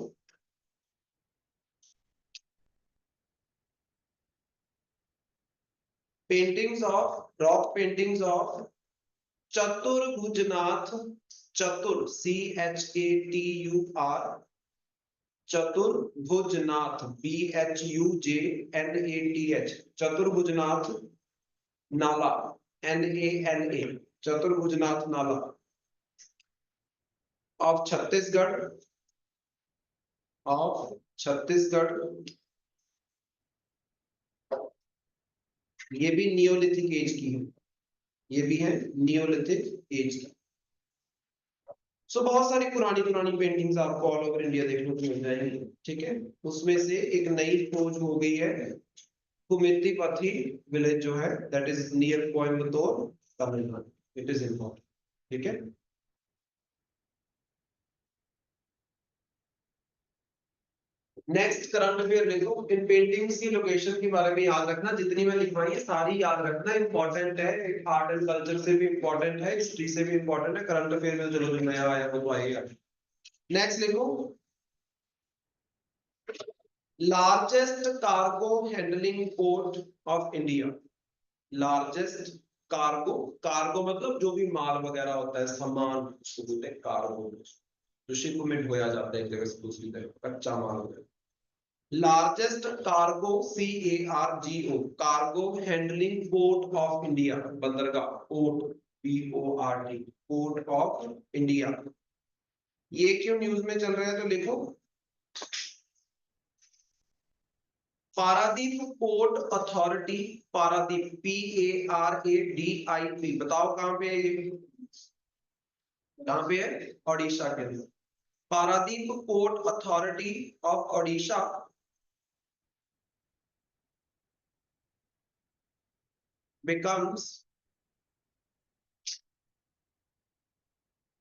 Paintings of rock paintings of Chaturbhujnath, Chatur CHATUR, Chaturbhujnath BHUJNATH, Chaturbhujnath नाला NALA, चतुर्भुजनाथ नाला ऑफ छत्तीसगढ़, ऑफ छत्तीसगढ़। ये भी नियोलिथिक एज की है, ये भी है नियोलिथिक एज की। सो बहुत सारी पुरानी पुरानी पेंटिंग्स आपको ऑल ओवर इंडिया देखने को मिल जाएंगी, ठीक है। उसमें से एक नई खोज हो गई है, कुमितिपथी विलेज जो है, that is near Coimbatore, Tamil Nadu, it is important, ठीक है। नेक्स्ट करंट अफेयर देखो, इन पेंटिंग्स की लोकेशन के बारे में याद रखना, जितनी मैं लिखवाई है सारी याद रखना, इंपॉर्टेंट है, आर्ट एंड कल्चर से भी इंपॉर्टेंट है, हिस्ट्री से भी इंपॉर्टेंट है, करंट अफेयर में चलो जो नया आया वो तो आएगा। नेक्स्ट लिखो, largest cargo handling port of India, largest cargo, cargo मतलब जो भी माल वगैरह होता है, सामान उसको बोलते हैं कार्गो, जो शिपमेंट होया जाता है एक जगह से दूसरी जगह, कच्चा माल होता है। Largest cargo CARGO, cargo handling port of India, बंदरगाह, port PORT, port of India. ये क्यों न्यूज में चल रहा है, तो लिखो, Paradip port authority, Paradip PARADIP, बताओ कहां पे है ये, कहां पे है, ओडिशा के अंदर। Paradip port authority of Odisha becomes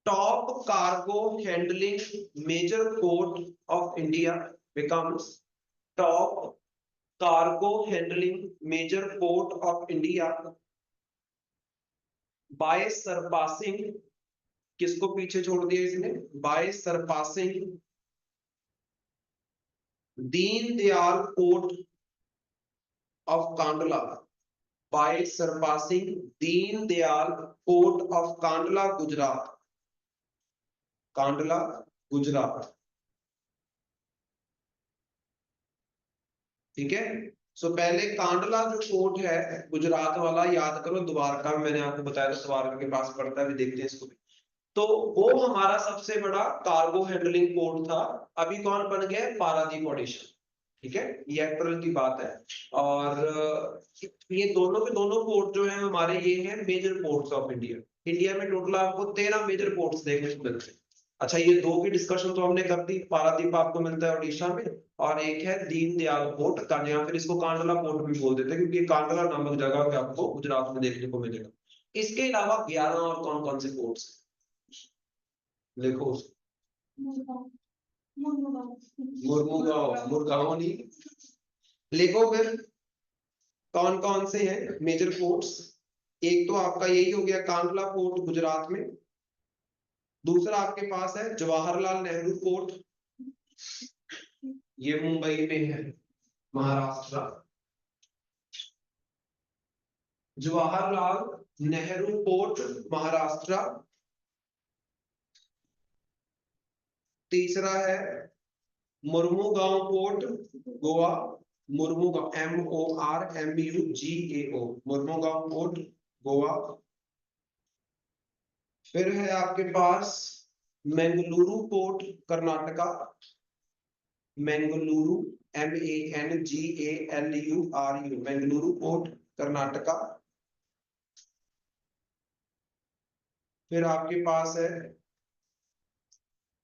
top cargo handling major port of India, becomes top cargo handling major port of India by surpassing, किसको पीछे छोड़ दिया इसने, by surpassing Deendayal port of Kandla, by surpassing Deendayal port of Kandla Gujarat, Kandla Gujarat, ठीक है। सो पहले कांडला जो पोर्ट है गुजरात वाला, याद करो, द्वारका में मैंने आपको बताया था, द्वारका के पास पड़ता है, भी देखते हैं इसको भी। तो वो हमारा सबसे बड़ा कार्गो हैंडलिंग पोर्ट था। अभी कौन बन गया है, पारादीप ओडिशा, ठीक है, ये अप्रैल की बात है। और ये दोनों के दोनों पोर्ट जो है हमारे, ये हैं major ports of India. India में टोटल आपको 13 मेजर पोर्ट्स देखने को मिलते हैं। अच्छा, ये दो की डिस्कशन तो हमने कर दी, पारादीप आपको मिलता है उड़ीसा में, और एक है दीनदयाल पोर्ट, या फिर इसको कांडला पोर्ट भी बोल देते हैं, क्योंकि कांडला नामक जगह पे आपको गुजरात में देखने को मिलेगा। इसके अलावा 11 और कौन कौन से पोर्ट्स लिखो, मुर्मुगांव, मुरगांव नहीं, लिखो फिर कौन कौन से हैं मेजर पोर्ट्स। एक तो आपका यही हो गया कांडला पोर्ट गुजरात में, दूसरा आपके पास है जवाहरलाल नेहरू पोर्ट, ये मुंबई में है, महाराष्ट्र। जवाहरलाल नेहरू पोर्ट महाराष्ट्र। तीसरा है Mormugao port Goa, Mormugao MORMUGAO, Mormugao port Goa. फिर है आपके पास Mangaluru port Karnataka, Mangaluru MANGALURU, Mangaluru port Karnataka. फिर आपके पास है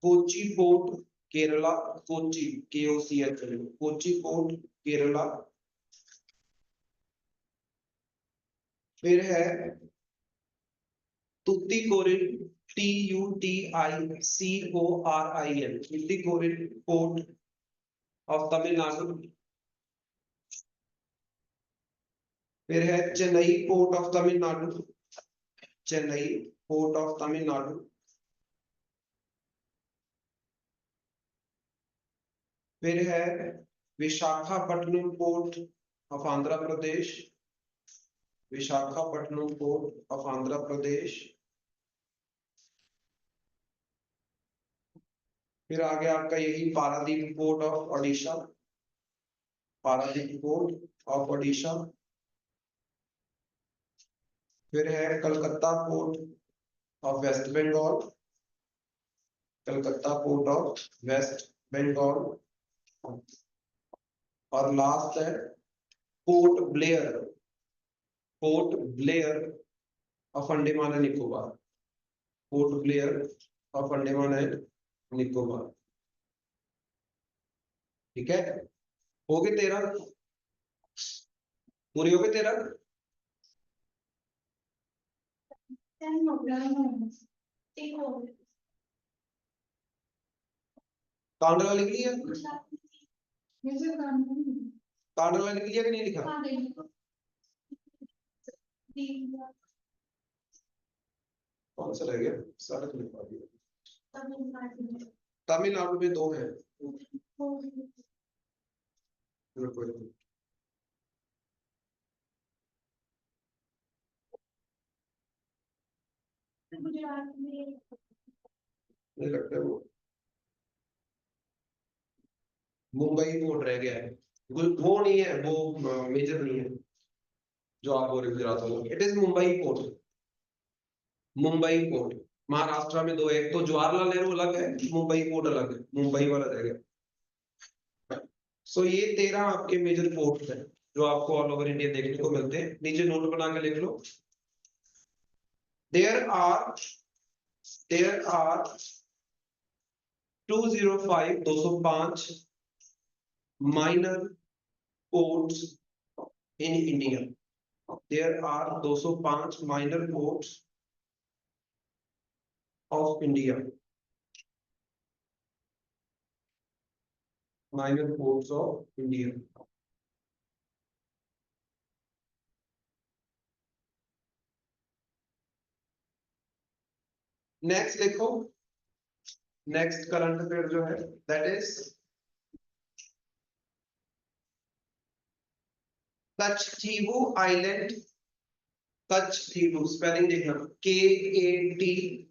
Kochi port Kerala, Kochi KOCH, Kochi port Kerala. फिर है Tuticorin TUTICORIN, Tuticorin port of Tamil Nadu. फिर है Chennai port of Tamil Nadu, Chennai port of Tamil Nadu. फिर है Visakhapatnam port of Andhra Pradesh, Visakhapatnam port of Andhra Pradesh. फिर आगे आपका यही Paradip port of Odisha, Paradip port of Odisha. फिर है Calcutta port of West Bengal, Calcutta port of West Bengal. और लास्ट है Port Blair, Port Blair of Andaman and Nicobar, Port Blair of Andaman and Nicobar. ठीक है, हो गए 13, पूरी हो गए 13। कांड वाला लिख लिया, कांड वाला लिख लिया कि नहीं लिखा? कौन सा रह गया? सारा तो लिखवा दिया। तमिलनाडु में 2 है। मुझे लगता है वो मुंबई पोर्ट रह गया है, वो नहीं है, वो मेजर नहीं है जो आप बोल रहे गुजरात में। It is Mumbai port, Mumbai port. Maharashtra में 2 है, एक तो जवाहरलाल नेहरू अलग है, मुंबई पोर्ट अलग है, मुंबई वाला रह गया। सो ये 13 आपके मेजर पोर्ट है जो आपको ऑल ओवर इंडिया देखने को मिलते हैं। नीचे नोट बना के लिख लो, there are 205 minor ports in India. There are 205 minor ports of India. Minor ports of India. Next देखो, next current affair जो है that is कच्छीवू आइलैंड, कच्छीवू स्पेलिंग देखना, KATCHEEVU,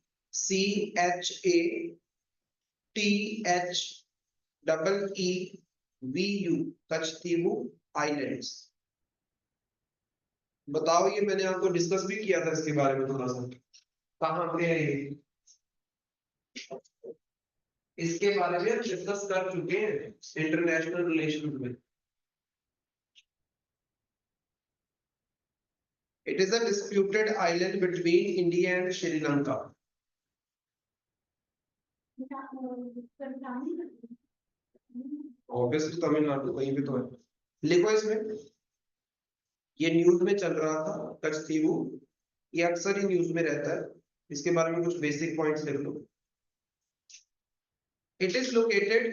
कच्छीवू आइलैंड्स। बताओ, ये मैंने आपको डिस्कस भी किया था इसके बारे में थोड़ा सा, कहाँ पे है ये, इसके बारे में डिस्कस कर चुके हैं इंटरनेशनल रिलेशन में। It is a disputed island between India and Sri Lanka. Obviously Tamil Nadu कहीं भी तो है, लिखो इसमें। ये न्यूज में चल रहा था कच्छीवू, ये अक्सर ही न्यूज में रहता है, इसके बारे में कुछ बेसिक पॉइंट्स लिख लो। It is located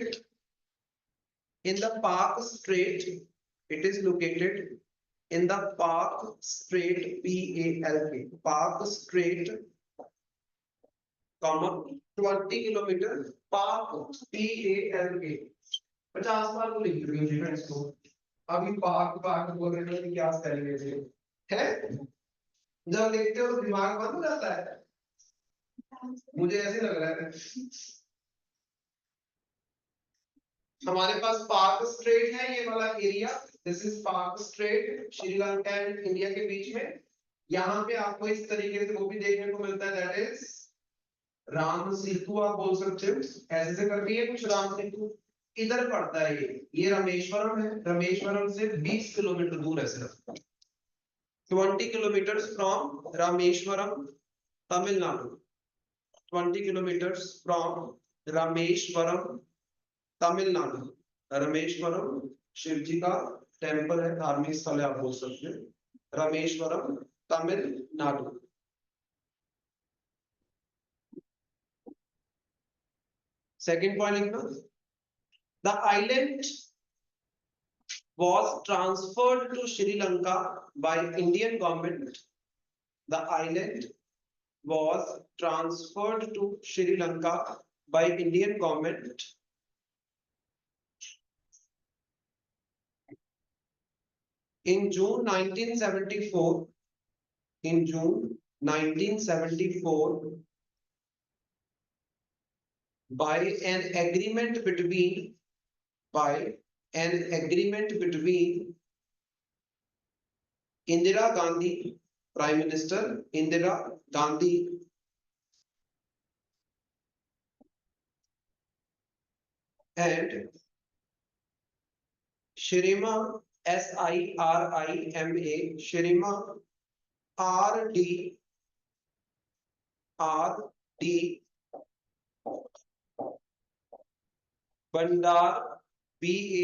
in the Park Strait. It is located in the Park Strait, PALK, Park Strait, 20 kilometre, park PALK, 50 बार तो लिख रही हूँ इसको। अभी पार्क पार्क बोल रहे हैं, क्या स्पेलिंग है? जब लिखते हो दिमाग बंद हो जाता है, मुझे ऐसे लग रहा है। हमारे पास पार्क स्ट्रेट है, ये वाला area, this is park straight, Sri Lanka and India के बीच में। यहाँ पे आपको इस तरीके से वो भी देखने को मिलता है, दैट इज राम सेतु, आप बोल सकते हो ऐसे से करके, ये कुछ राम सेतु इधर पड़ता है। ये रामेश्वरम है, रामेश्वरम से 20 किलोमीटर दूर है सिर्फ, 20 kilometre from Rameswaram, Tamil Nadu, 20 kilometre from Rameswaram, Tamil Nadu. Rameswaram Shiv ji का टेंपल है, धार्मिक स्थल है, आप बोल सकते हैं, रामेश्वरम, तमिलनाडु। सेकंड पॉइंट लिखना, the island was transferred to Sri Lanka by Indian government. The island was transferred to Sri Lanka by Indian government In June 1974, in June 1974, by an agreement between Indira Gandhi, Prime Minister Indira Gandhi, and Shirima Sirima, Shirima R.D. Bandar, Bandara,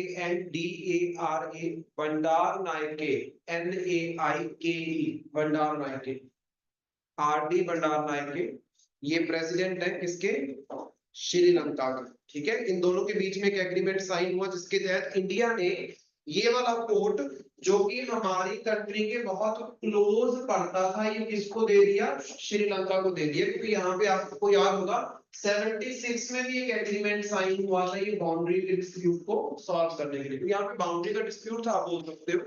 Bandar Naike, Naike, Bandar Naike, R.D. Bandar Naike, ये president है किसके, श्रीलंका का। ठीक है, इन दोनों के बीच में एक एग्रीमेंट साइन हुआ जिसके तहत इंडिया ने ये वाला पोर्ट जो कि हमारी कंट्री के बहुत क्लोज पड़ता था, ये किसको दे दिया, श्रीलंका को दे दिया। क्योंकि यहाँ पे आपको याद होगा 76 में भी एक एग्रीमेंट साइन हुआ था ये बाउंड्री डिस्प्यूट को सॉल्व करने के लिए। तो यहाँ पे बाउंड्री का डिस्प्यूट था, आप बोल सकते हो।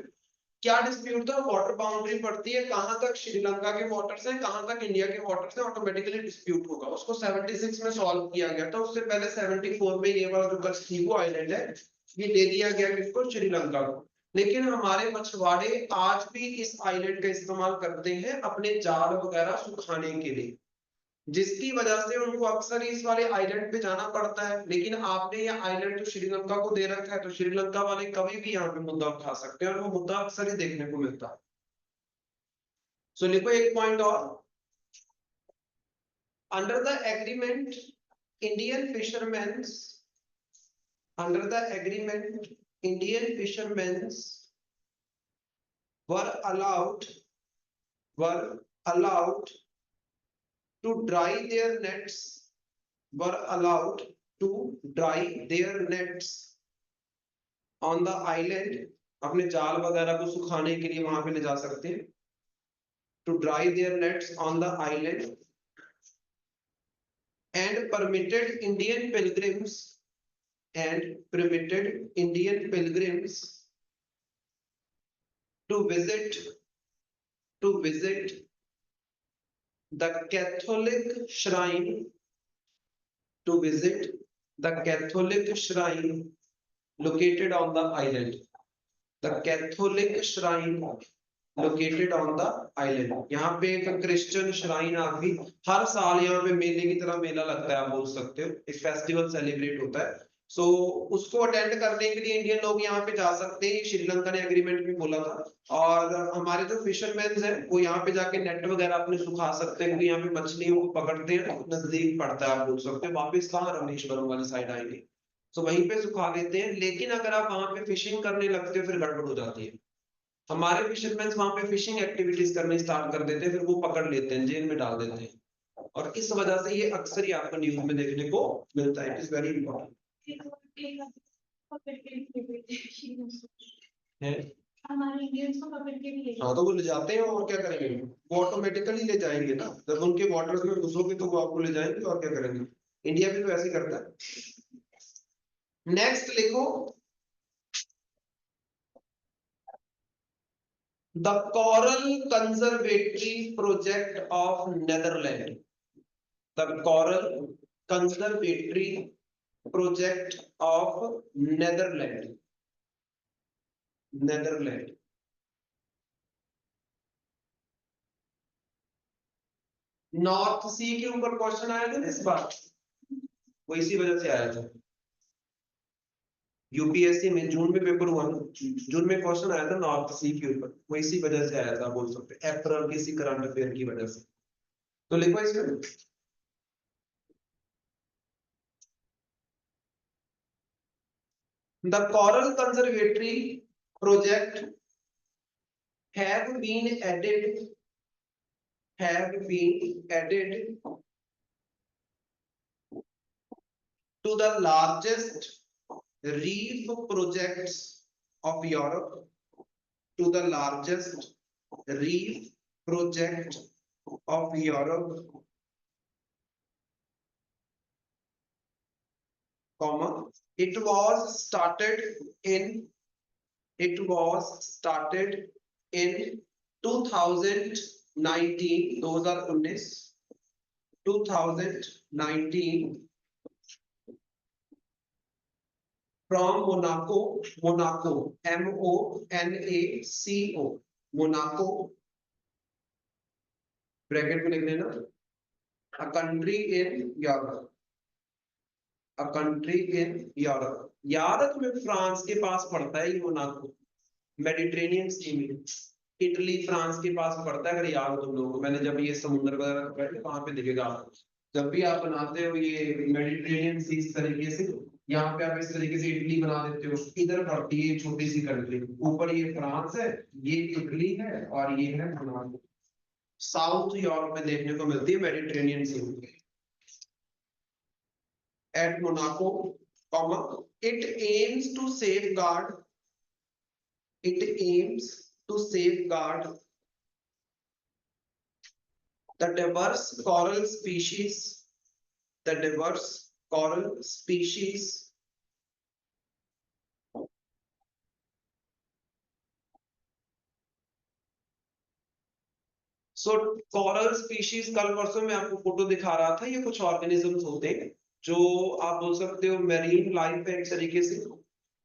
क्या डिस्प्यूट था, वाटर बाउंड्री पड़ती है, कहां तक श्रीलंका के वाटर्स हैं, कहां तक इंडिया के वाटर्स हैं, ऑटोमेटिकली डिस्प्यूट होगा। उसको 76 में सॉल्व किया गया था। उससे पहले 74 में ये वाला जो कच्छीगो आइलैंड है ये दे दिया गया किसको, श्रीलंका को। लेकिन हमारे मछुआरे आज भी इस आइलैंड का इस्तेमाल करते हैं अपने जाल वगैरह सुखाने के लिए, जिसकी वजह से उनको अक्सर इस वाले आइलैंड पे जाना पड़ता है। लेकिन आपने ये आइलैंड तो श्रीलंका को दे रखा है, तो श्रीलंका वाले कभी भी यहाँ पे मुद्दा उठा सकते हैं और वो मुद्दा अक्सर ही देखने को मिलता है। सो लिखो एक पॉइंट और, under the agreement Indian fisherman's, under the agreement Indian fishermen were allowed to dry their nets, were allowed to dry their nets on the island, अपने जाल वगैरह को सुखाने के लिए वहां पे ले जा सकते हैं। to dry their nets on the island and permitted Indian pilgrims to visit the Catholic shrine, located on the island, the Catholic shrine located on the island। यहाँ पे एक क्रिश्चियन श्राइन आ गई, हर साल यहाँ पे मेले की तरह मेला लगता है, आप बोल सकते हो, एक फेस्टिवल सेलिब्रेट होता है। सो उसको अटेंड करने के लिए इंडियन लोग यहाँ पे जा सकते हैं, श्रीलंका ने एग्रीमेंट में बोला था। और हमारे जो फिशरमैन हैं वो यहाँ पे जाके नेट वगैरह अपने सुखा सकते हैं, क्योंकि यहाँ पे मछली वो पकड़ते हैं, नजदीक पड़ता है, आप बोल सकते हो। वापिस कहाँ, रामेश्वरम वाली साइड आएंगे तो वहीं पे सुखा लेते हैं। लेकिन अगर आप वहां पे फिशिंग करने लगते हो फिर गड़बड़ हो जाती है। हमारे फिशरमैन वहां पे फिशिंग एक्टिविटीज करने स्टार्ट कर देते हैं, फिर वो पकड़ लेते हैं, जेल में डाल देते हैं। और इस वजह से ये अक्सर ही आपको न्यूज में देखने को मिलता है। इट इज वेरी इंपॉर्टेंट है। हमारे इंडियंस को पकड़ के भी ले हाँ तो वो ले जाते हैं, और क्या करेंगे, वो ऑटोमेटिकली ले जाएंगे ना, जब उनके वाटर्स में घुसोगे तो वो आपको ले जाएंगे, और क्या करेंगे। इंडिया भी तो ऐसे ही करता है। नेक्स्ट लिखो, the coral conservatory project of Netherlands, the coral conservatory project of Netherlands, North Sea के ऊपर क्वेश्चन आया था ना इस बार, वो इसी वजह से आया था। यूपीएससी में जून में पेपर हुआ ना, जून में क्वेश्चन आया था नॉर्थ सी के ऊपर, वो इसी वजह से आया था, बोल सकते अप्रैल किसी करंट अफेयर की वजह से। तो लिखो इसमें, the coral conservatory project have been added to the largest reef projects of Europe, to the largest reef project of Europe, comma, it was started in It was started in 2019, 2019 from Monaco, MONACO, Monaco, bracket में लिख लेना, a country in Europe, a country in Europe. याद है तुम्हें France के पास पड़ता है ये मोनाको, मेडिटेरेनियन सी में, इटली फ्रांस के पास पड़ता है, अगर याद हो तुम लोगों को, मैंने जब ये समुद्र वगैरह पढ़े वहां पे दिखेगा आपको, जब भी आप बनाते हो ये मेडिटेरेनियन सी इस तरीके से, यहाँ पे आप इस तरीके से इटली बना देते हो, इधर पड़ती है छोटी सी कंट्री, ऊपर ये फ्रांस है, ये इटली है और ये है मोनाको, साउथ यूरोप में देखने को मिलती है Mediterranean Sea. At Monaco, comma, it aims to safeguard the diverse coral species, so coral species, कल परसों में आपको फोटो दिखा रहा था, ये कुछ ऑर्गेनिजम्स होते हैं जो आप बोल सकते हो मेरीन लाइफ है एक तरीके से।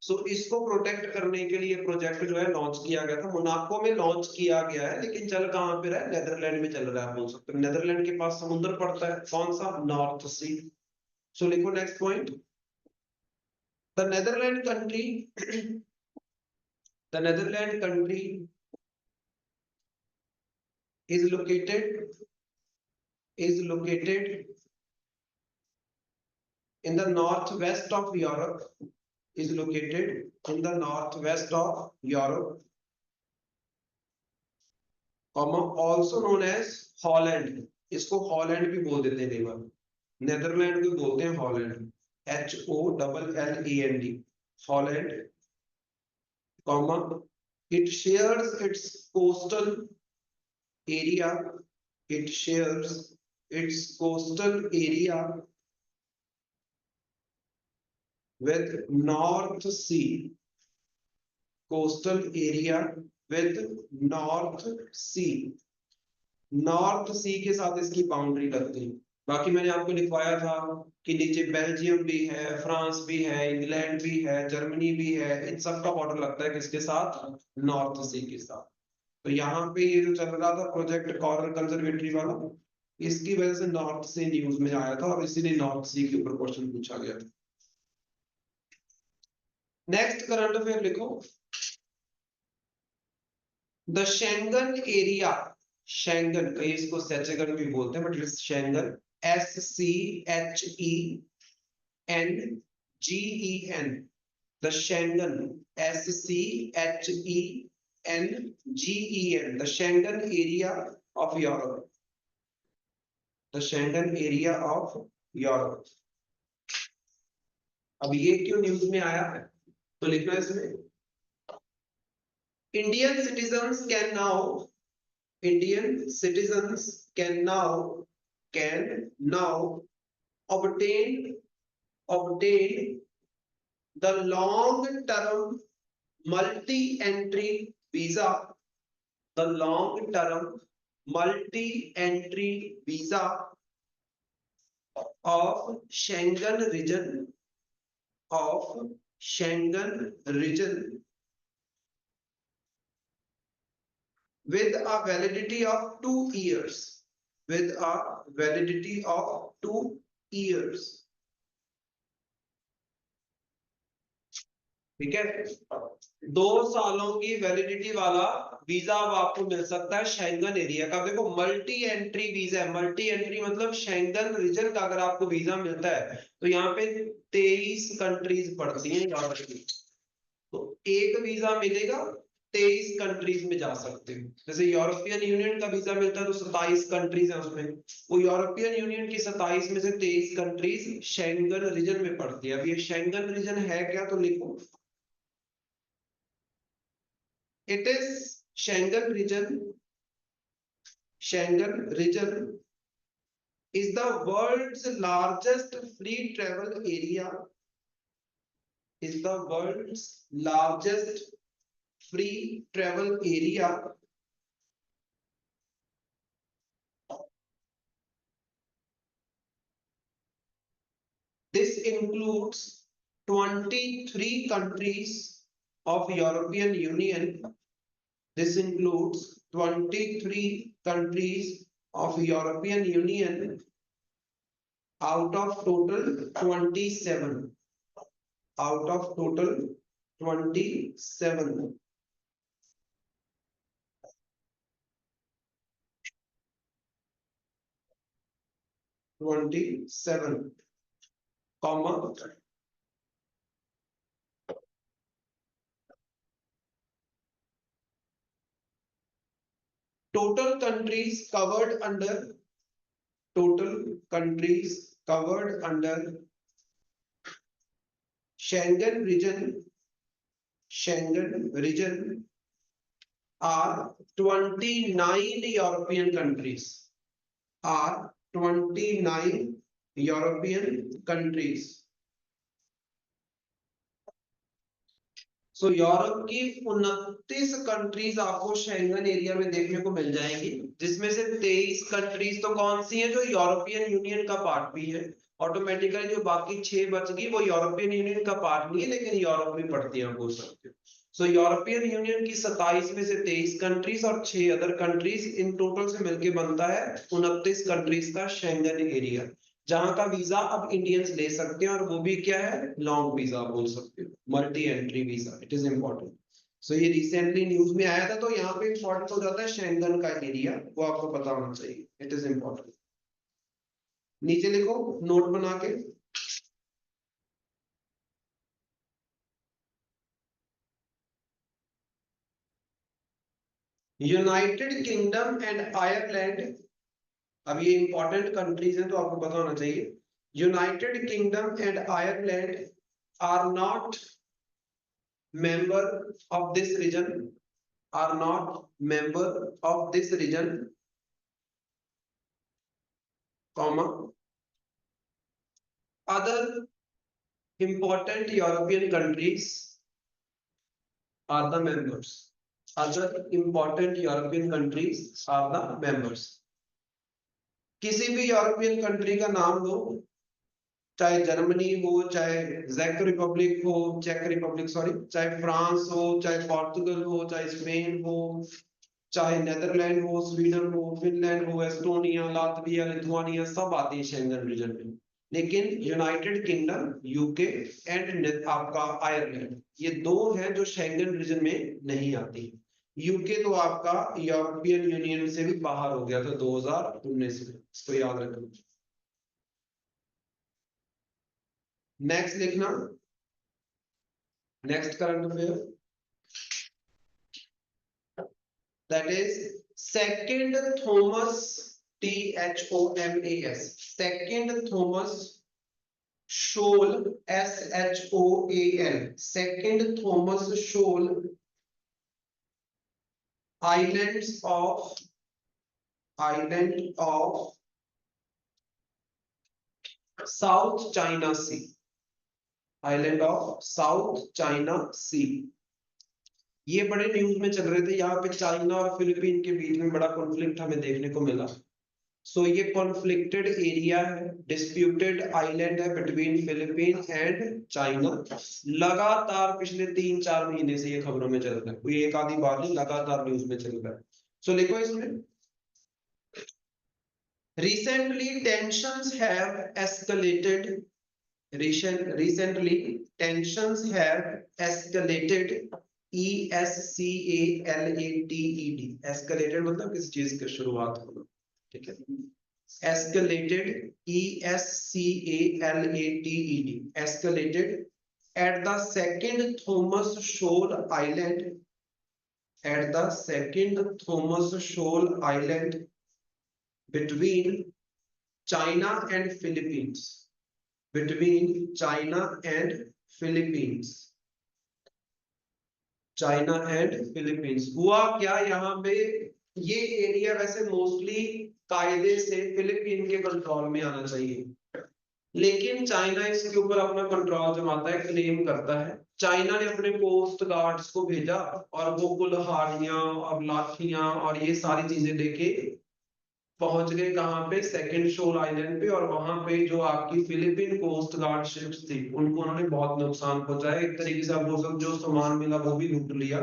सो इसको प्रोटेक्ट करने के लिए प्रोजेक्ट जो है लॉन्च किया गया था, मोनाको में लॉन्च किया गया है, लेकिन चल कहां पे रहा है, नेदरलैंड में चल रहा है, बोल सकते हो नेदरलैंड के पास समुद्र पड़ता है, कौन सा, नॉर्थ सी। सो लिखो next point, the Netherland country is located in the northwest of Europe, also known as Holland, इसको हॉलैंड भी बोल देते हैं कई बार, नेदरलैंड भी बोलते हैं Holland, HOLLAND, Holland, it shares its coastal area with North Sea, North Sea के साथ इसकी बाउंड्री लगती है। बाकी मैंने आपको लिखवाया था कि नीचे बेल्जियम भी है, फ्रांस भी है, इंग्लैंड भी है, जर्मनी भी है, इन सब का बॉर्डर लगता है किसके साथ, नॉर्थ सी के साथ। तो यहाँ पे ये जो चल रहा था प्रोजेक्ट कॉरल कंजर्वेटरी वाला, इसकी वजह से नॉर्थ से न्यूज में आया था और इसीलिए नॉर्थ सी के ऊपर क्वेश्चन पूछा गया था। नेक्स्ट करंट अफेयर लिखो, द शेंगन एरिया, शेंगन कई इसको सेचेगन भी बोलते हैं, but it's Schengen, SCHENGEN, the Schengen, SCHENGEN, the Schengen area of Europe, अब ये क्यों न्यूज में आया है, तो लिखना इसमें, Indian citizens can now obtain the long-term multi-entry visa, of Schengen region with a validity of 2 years, ठीक है, 2 सालों की वैलिडिटी वाला वीजा अब आपको मिल सकता है शेंगन एरिया का। देखो मल्टी एंट्री वीजा है, मल्टी एंट्री मतलब शेंगन रीजन का अगर आपको वीजा मिलता है तो यहाँ पे 23 कंट्रीज पड़ती हैं याद रखिए, तो एक वीजा मिलेगा 23 कंट्रीज में जा सकते हो। जैसे यूरोपियन यूनियन का वीजा मिलता है तो 27 कंट्रीज है उसमें, वो यूरोपियन यूनियन की 27 में से 23 कंट्रीज शेंगन रीजन में पड़ती है। अब ये शेंगन रीजन है क्या, तो लिखो it is Schengen region is the world's largest free travel area, free travel area this includes 23 countries of European Union. This includes 23 countries of European Union out of total 27. Out of total 27. Comma total countries covered under Schengen region are 29 European countries. Are 29 European countries. So Europe की 29 countries आपको Schengen area में देखने को मिल जाएंगी, जिसमें से 23 countries तो कौन सी हैं जो यूरोपियन यूनियन का पार्ट भी है। ऑटोमेटिकली जो बाकी 6 बच गई वो यूरोपियन यूनियन का पार्ट नहीं है लेकिन यूरोप में पड़ती हैं, बोल सकते हो। सो यूरोपियन यूनियन की 27 में से 23 कंट्रीज और 6 अदर कंट्रीज, इन टोटल से मिलके बनता है 29 कंट्रीज का शेंगन एरिया, जहां का वीजा अब इंडियंस ले सकते हैं, और वो भी क्या है, लॉन्ग वीजा बोल सकते हो, multi entry visa. It is important. So ये रिसेंटली न्यूज में आया था, तो यहाँ पे इंपॉर्टेंट हो जाता है शेंगन का एरिया, वो आपको पता होना चाहिए। It is important. नीचे लिखो नोट बना के, यूनाइटेड किंगडम एंड आयरलैंड, अब ये इंपॉर्टेंट कंट्रीज हैं तो आपको पता होना चाहिए। United Kingdom and Ireland are not member of this region, are not member of this region, comma other important European countries are the members. Other important European countries are the members. किसी भी European country का नाम लो, चाहे Germany हो, चाहे check Republic हो, चाहे France हो, चाहे पोर्तुगल हो, चाहे स्पेन हो, चाहे नेदरलैंड हो, स्वीडन हो, फिनलैंड हो, एस्टोनिया, लातविया, लिथुआनिया, सब आते हैं शेंगन रीजन में। लेकिन यूनाइटेड किंगडम, यूके एंड आपका आयरलैंड, ये दो हैं जो शेंगन रीजन में नहीं आती। यूके तो आपका यूरोपियन यूनियन से भी बाहर हो गया था 2019 में, इसको याद रखना। नेक्स्ट लिखना, next current affair, that is second Thomas, THOMAS, second Thomas Shoal, SHOAL, second Thomas Shoal island of South China Sea, island of South China Sea। ये बड़े न्यूज में चल रहे थे, यहाँ पे चाइना और फिलीपीन के बीच में बड़ा कॉन्फ्लिक्ट हमें देखने को मिला। सो ये कॉन्फ्लिक्टेड एरिया है, डिस्प्यूटेड आइलैंड है बिटवीन फिलीपीन एंड चाइना। लगातार पिछले 3-4 महीने से ये खबरों में चल रहा है, कोई एक आधी बार नहीं, लगातार न्यूज में चल रहा है। सो लिखो इसमें, recently tensions have escalated, recently tensions have escalated, ESCALATED, escalated मतलब किसी चीज की शुरुआत होना, ठीक है। escalated, ESCALATED, escalated at the second Thomas Shoal Island, at the second Thomas Shoal Island between China and Philippines, between China and Philippines, China and Philippines। हुआ क्या यहाँ पे, ये एरिया वैसे मोस्टली कायदे से फिलीपीन के कंट्रोल में आना चाहिए, लेकिन चाइना इसके ऊपर अपना कंट्रोल जमाता है, क्लेम करता है चाइना ने अपने कोस्ट गार्ड्स को भेजा और वो कुल्हाड़ियां और लाठियां और ये सारी चीजें लेके पहुंच गए कहाँ पे, सेकंड शोल आइलैंड पे। और वहां पे जो आपकी फिलीपीन कोस्ट गार्ड शिप्स थी उनको उन्होंने बहुत नुकसान पहुंचाया। एक तरीके से आप बोल सकते जो सामान मिला वो भी लूट लिया।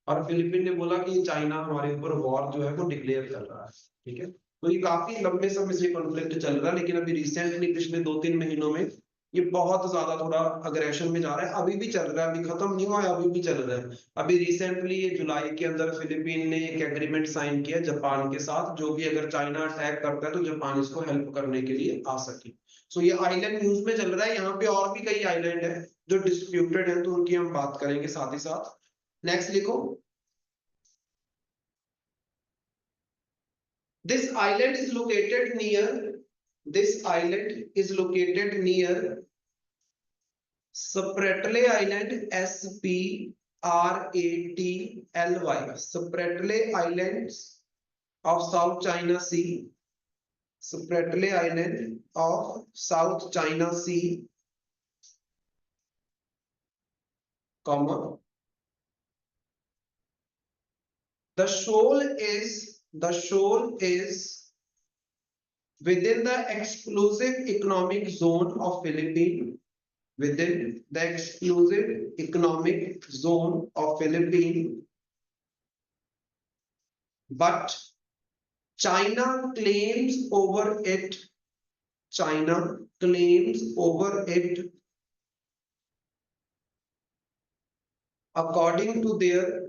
और फिलीपीन ने बोला कि चाइना हमारे ऊपर वॉर जो है वो डिक्लेयर कर रहा है। ठीक है, तो ये काफी लंबे समय से कॉन्फ्लिक्ट चल रहा है, लेकिन अभी रिसेंटली पिछले 2-3 महीनों में ये बहुत ज्यादा थोड़ा अग्रेशन में जा रहा है। अभी भी चल रहा है, अभी खत्म नहीं हुआ है, अभी भी चल रहा है। अभी रिसेंटली ये जुलाई के अंदर फिलीपीन ने एक एग्रीमेंट साइन किया जापान के साथ, जो कि अगर चाइना अटैक करता है तो जापान इसको हेल्प करने के लिए आ सके। सो ये आइलैंड न्यूज में चल रहा है। यहाँ पे और भी कई आइलैंड है जो डिस्प्यूटेड है, तो उनकी हम बात करेंगे साथ ही साथ। नेक्स्ट लिखो, this island is located near Spratly Island, Spratly Islands of South China Sea, Spratly Island of South China Sea, comma, the shoal is within the exclusive economic zone of Philippines, within the exclusive economic zone of Philippines, but China claims over it according to their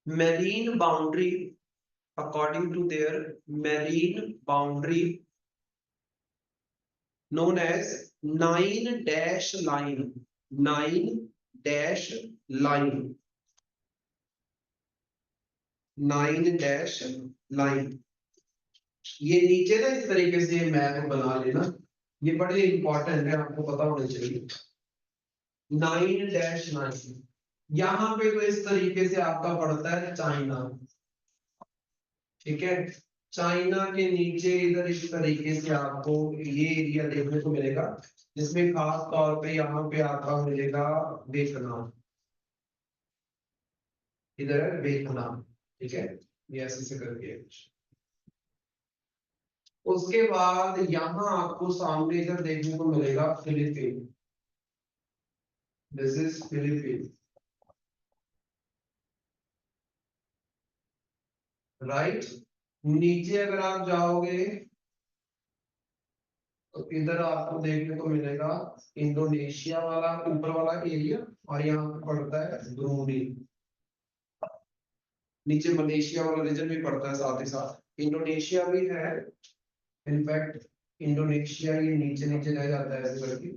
marine boundary, known as Nine Dash Line. ये नीचे ना इस तरीके से map बना लेना, ये बड़े इंपॉर्टेंट है, आपको पता होना चाहिए। 9-9 यहाँ पे तो इस तरीके से आपका पड़ता है चाइना। ठीक है, चाइना के नीचे इधर इस तरीके से आपको ये एरिया देखने को मिलेगा, जिसमें खास तौर पे यहाँ पे आपका मिलेगा वियतनाम। इधर है वियतनाम। ठीक है, ये ऐसे से करके उसके बाद यहाँ आपको सामने इधर देखने को मिलेगा Philippine. This is Philippine, right. नीचे अगर आप जाओगे तो इधर आपको देखने को मिलेगा इंडोनेशिया वाला ऊपर वाला एरिया, और यहाँ पे पड़ता है ब्रूनेई। नीचे मलेशिया वाला रीजन भी पड़ता है साथ ही साथ, इंडोनेशिया भी है। इनफैक्ट इंडोनेशिया ये नीचे नीचे रह जाता है ऐसे करके।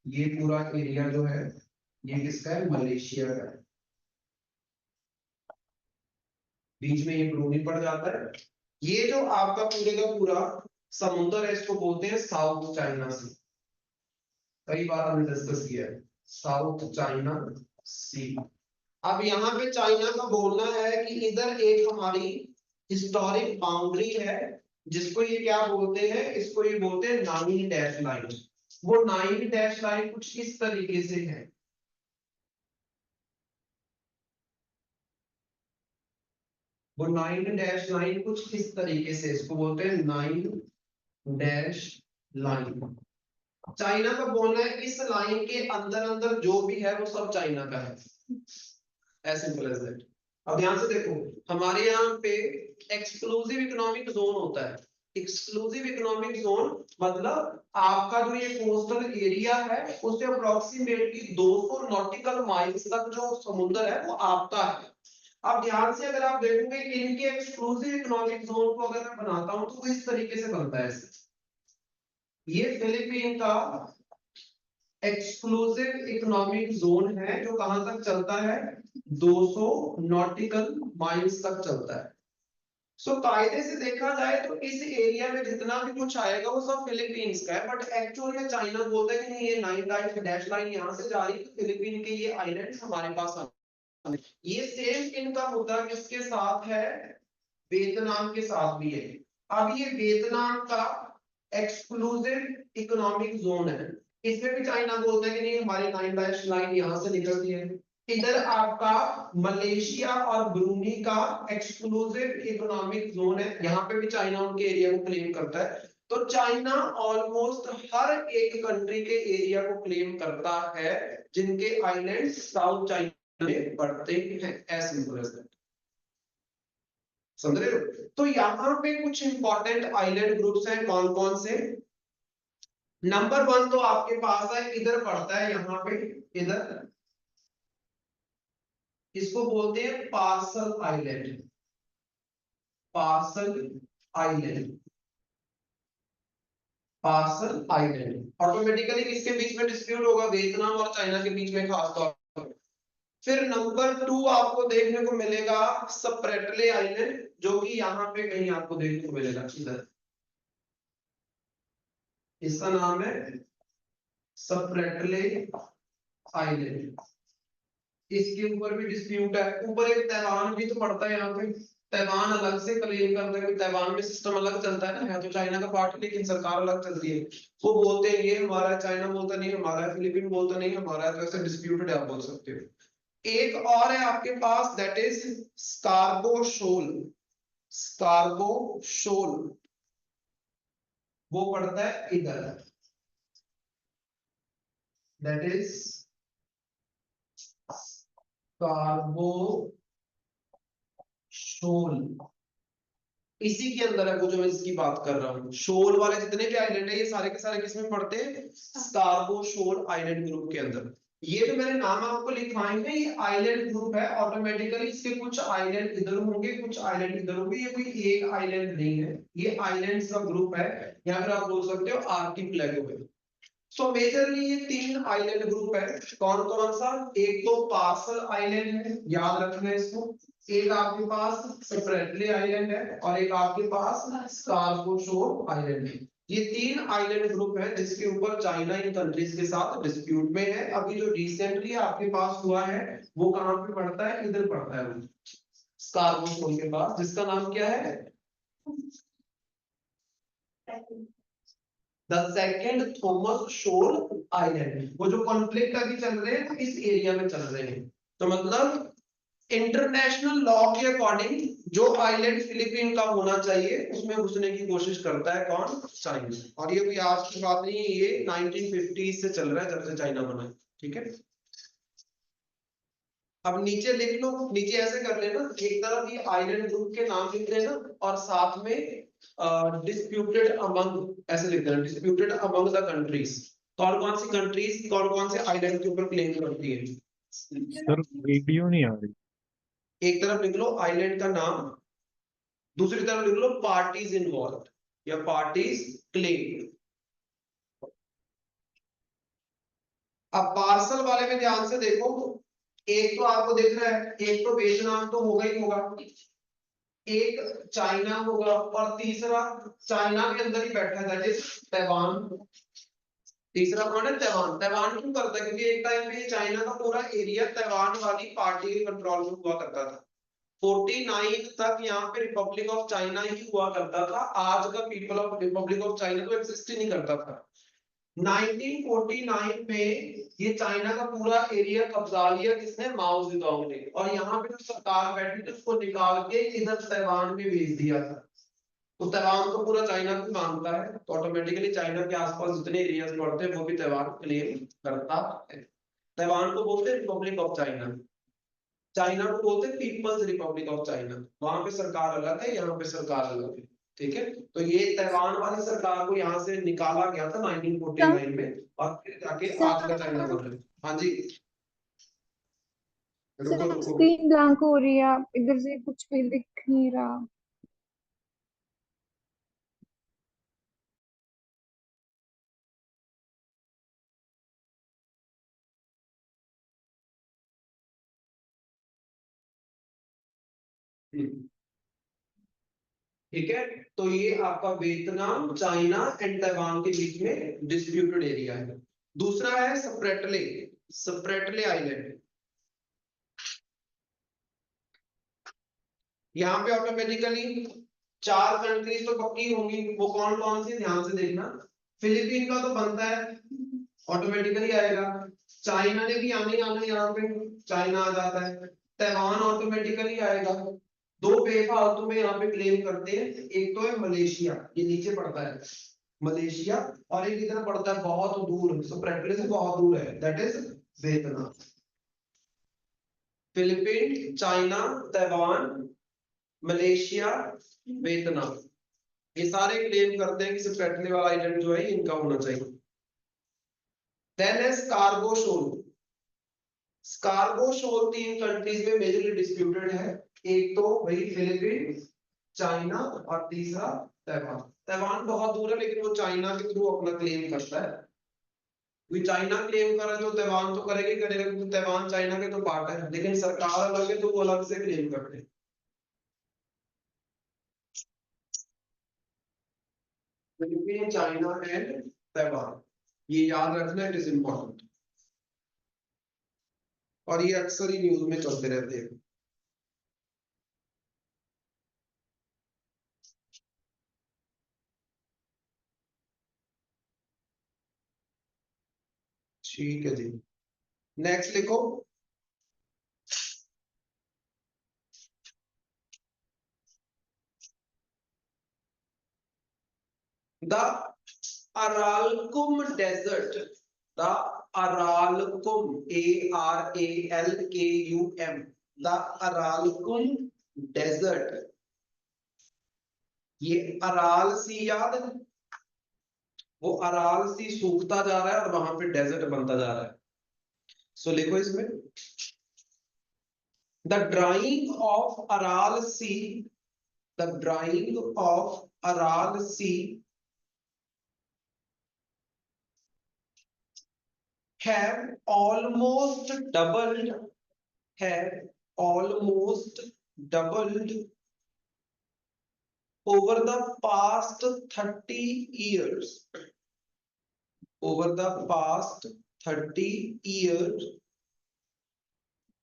ये पूरा एरिया जो है ये किसका है, मलेशिया का है। बीच में ये ब्रूनेई पड़ जाता है। ये जो आपका पूरे का पूरा समुद्र है इसको बोलते हैं साउथ चाइना सी। कई बार हमने डिस्कस किया है साउथ चाइना सी। अब यहाँ पे चाइना का बोलना है कि इधर एक हमारी हिस्टोरिक बाउंड्री है, जिसको ये क्या बोलते हैं, इसको ये बोलते हैं 9-लाइन। वो 9-लाइन कुछ इस तरीके से है। वो 9-लाइन कुछ इस तरीके से, इसको बोलते हैं 9-लाइन। चाइना का बोलना है इस लाइन के अंदर अंदर जो भी है वो सब चाइना का है, एज सिंपल एज दैट। अब ध्यान से देखो, हमारे यहाँ पे एक्सक्लूसिव इकोनॉमिक जोन होता है। एक्सक्लूसिव इकोनॉमिक जोन मतलब आपका जो ये कोस्टल एरिया है उससे अप्रोक्सीमेटली 200 नॉटिकल माइल्स तक जो समुद्र है वो आपका है। अब ध्यान से अगर आप देखोगे इनके एक्सक्लूसिव इकोनॉमिक जोन को अगर मैं बनाता हूं तो इस तरीके से बनता है। ये फिलीपीन का एक्सक्लूसिव इकोनॉमिक जोन है जो कहां तक चलता है, 200 नॉटिकल माइल्स तक चलता है। सो कायदे से देखा जाए तो इस एरिया में जितना भी कुछ आएगा वो सब फिलीपींस का है, बट एक्चुअल में चाइना बोलता है कि नहीं ये 9-लाइन यहाँ से जा रही है, फिलीपीन के ये आइलैंड हमारे पास आने। ये सेम इनका मुद्दा किसके साथ है, वियतनाम के साथ भी है। अब ये वियतनाम का एक्सक्लूसिव इकोनॉमिक जोन है, इसमें भी चाइना बोलते हैं कि नहीं हमारी 9 डैश लाइन यहाँ से निकलती है। इधर आपका मलेशिया और ब्रूनी का एक्सक्लूसिव इकोनॉमिक जोन है, यहाँ पे भी चाइना उनके एरिया को क्लेम करता है। तो चाइना ऑलमोस्ट हर एक कंट्री के एरिया को क्लेम करता है जिनके आइलैंड साउथ चाइना में पड़ते हैं, एज सिंपल एज दैट। समझ रहे हो? तो यहाँ पे कुछ इंपॉर्टेंट आइलैंड ग्रुप्स हैं, कौन कौन से? नंबर 1 तो आपके पास है, इधर पड़ता है यहाँ पे, इधर इसको बोलते हैं Paracel island. Paracel island, Paracel island automatically किसके बीच में डिस्प्यूट होगा? वियतनाम और चाइना के बीच में खासतौर पर। फिर नंबर 2 आपको देखने को मिलेगा स्प्रेटले आइलैंड, जो कि यहाँ पे कहीं आपको देखने को मिलेगा, इधर इसका नाम है स्प्रेटले आइलैंड। इसके ऊपर भी डिस्प्यूट है। ऊपर एक ताइवान भी तो पड़ता है यहाँ पे, ताइवान अलग से क्लेम करता है कि ताइवान में सिस्टम अलग चलता है ना, है तो चाइना का पार्ट लेकिन सरकार अलग चलती है। वो बोलते हैं ये हमारा है, चाइना बोलता नहीं हमारा है, फिलीपीन बोलता नहीं हमारा है, तो ऐसे डिस्प्यूटेड आप बोल सकते हो। एक और है आपके पास, दैट इज स्कार्गो शोल। स्कार्गो शोल वो पड़ता है इधर, दैट इज स्कार्गो शोल। इसी के अंदर है वो जो मैं इसकी बात कर रहा हूँ। शोल वाले जितने भी आइलैंड है ये सारे के सारे किसमें पड़ते हैं? स्कार्गो शोल आइलैंड ग्रुप के अंदर। ये जो मैंने नाम आपको लिखवाए हैं ये आइलैंड ग्रुप है, ऑटोमेटिकली इसके कुछ आइलैंड इधर होंगे कुछ आइलैंड इधर होंगे, ये कोई एक आइलैंड नहीं है, ये आइलैंड्स का ग्रुप है, या फिर आप बोल सकते हो आर्किपेलागो है। सो मेजरली ये 3 आइलैंड ग्रुप है। कौन कौन सा? एक तो पार्सल आइलैंड है, याद रखना है इसको, एक आपके पास स्प्रेटले आइलैंड है और एक आपके पास स्कार्गो शोल आइलैंड है। ये 3 आइलैंड ग्रुप है जिसके ऊपर चाइना इन कंट्रीज के साथ डिस्प्यूट में है। अभी जो रिसेंटली आपके पास हुआ है वो कहां पे पड़ता है? इधर पड़ता है वो स्कार्गो शोल के पास, जिसका नाम क्या है? The Second Thomas Shoal island. वो जो कॉन्फ्लिक्ट अभी चल रहे हैं इस एरिया में चल रहे हैं। तो मतलब इंटरनेशनल लॉ के अकॉर्डिंग जो आइलैंड फिलीपीन का होना चाहिए उसमें घुसने की कोशिश करता है कौन? चाइना। और ये भी आज की बात नहीं है, ये 1950 से चल रहा है जब से चाइना बना है। ठीक है, अब नीचे लिख लो, नीचे ऐसे कर लेना, एक तरफ ये आइलैंड ग्रुप के नाम लिख देना और साथ में डिस्प्यूटेड अमंग ऐसे लिख देना, डिस्प्यूटेड अमंग द कंट्रीज। कौन कौन सी कंट्रीज कौन कौन से आइलैंड के ऊपर क्लेम करती है? सर वीडियो नहीं आ रही। एक तरफ लिख लो आइलैंड का नाम, दूसरी तरफ लिख लो पार्टीज इन्वॉल्व या पार्टीज क्लेम। अब पार्सल वाले में ध्यान से देखो, एक तो आपको देख रहा है, एक तो वियतनाम तो होगा ही होगा, एक चाइना होगा और तीसरा चाइना के अंदर ही बैठा है दैट इज ताइवान। तीसरा कौन है? ताइवान। ताइवान क्यों करता है? क्योंकि एक टाइम पे चाइना का पूरा एरिया ताइवान वाली पार्टी के कंट्रोल में हुआ करता था। 49 तक यहाँ पे रिपब्लिक ऑफ चाइना ही हुआ करता था, आज का people of Republic of China तो एग्जिस्ट ही नहीं करता था। 1949 में ये चाइना का पूरा एरिया कब्जा लिया किसने? माओ जेडोंग ने, और यहाँ पे जो सरकार बैठी थी उसको निकाल के इधर ताइवान में भेज दिया था। तो ताइवान तो पूरा चाइना को मानता है, तो ऑटोमेटिकली चाइना के आसपास जितने एरियाज पड़ते हैं वो भी ताइवान क्लेम करता है। ताइवान को बोलते हैं रिपब्लिक ऑफ चाइना, चाइना को बोलते हैं पीपल्स रिपब्लिक ऑफ चाइना। वहां पे सरकार अलग है, यहाँ पे सरकार अलग है। ठीक है, तो ये ताइवान वाली सरकार को यहाँ से निकाला गया था 1949 में, और फिर जाके आज का चाइना बन रहा है। हाँ जी, रुको रुको। स्क्रीन ब्लैंक हो रही है, इधर से कुछ भी दिख नहीं रहा। ठीक है, तो ये आपका वियतनाम, चाइना एंड ताइवान के बीच में डिस्प्यूटेड एरिया है। दूसरा है स्प्रेटले, स्प्रेटले आइलैंड। यहाँ पे ऑटोमेटिकली 4 कंट्रीज तो पक्की होंगी, वो कौन कौन सी ध्यान से देखना। फिलीपीन का तो बनता है, ऑटोमेटिकली आएगा। चाइना ने भी आने आना, यहाँ पे चाइना आ जाता है। ताइवान ऑटोमेटिकली आएगा। दो बेफालतू में यहाँ पे क्लेम करते हैं, एक तो है मलेशिया, ये नीचे पड़ता है मलेशिया, और एक इधर पड़ता है बहुत दूर, सेपरेटली से बहुत दूर है, that is Vietnam. Philippine, China, Taiwan, Malaysia, Vietnam, ये सारे क्लेम करते हैं कि सेपरेटली वाला आइलैंड जो है इनका होना चाहिए। देन है स्कार्गो शोल। स्कार्गो शोल 3 कंट्रीज में मेजरली डिस्प्यूटेड है, एक तो वही फिलीपीन, चाइना, और तीसरा ताइवान। ताइवान बहुत दूर है, लेकिन वो चाइना के थ्रू अपना क्लेम करता है। कोई चाइना क्लेम कर रहा है तो ताइवान तो करेगा ही करेगा, क्योंकि ताइवान चाइना के तो पार्ट है, लेकिन सरकार अलग है तो वो अलग से क्लेम करते हैं। फिलीपीन, चाइना एंड ताइवान, ये याद रखना, इट इज इम्पोर्टेंट, और ये अक्सर ही न्यूज में चलते रहते हैं। ठीक है जी, नेक्स्ट लिखो। The Aralkum desert, the Aralkum, ARALKUM, the Aralkum desert, ये अराल सी याद है, वो अराल सी सूखता जा रहा है और वहां पे डेजर्ट बनता जा रहा है। सो लिखो इसमें, the drying of Aral Sea, the drying of Aral Sea have almost doubled, have almost doubled over the past 30 years, over the past 30 years,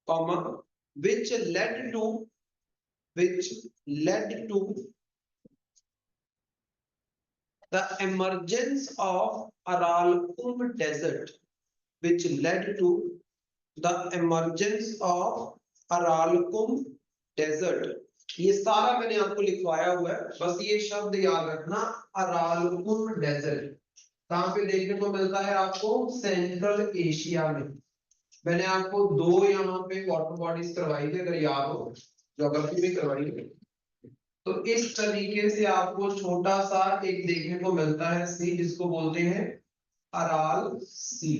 comma, which led to the emergence of Aralkum desert, which led to the emergence of Aralkum desert। ये सारा मैंने आपको लिखवाया हुआ है, बस ये शब्द याद रखना, अरालकुम डेजर्ट कहां पे देखने को मिलता है आपको? सेंट्रल एशिया में। मैंने आपको 2 यहाँ पे वाटर बॉडीज करवाई थी, अगर याद हो, ज्योग्राफी में करवाई थी। तो इस तरीके से आपको छोटा सा एक देखने को मिलता है सी, जिसको बोलते हैं अराल सी,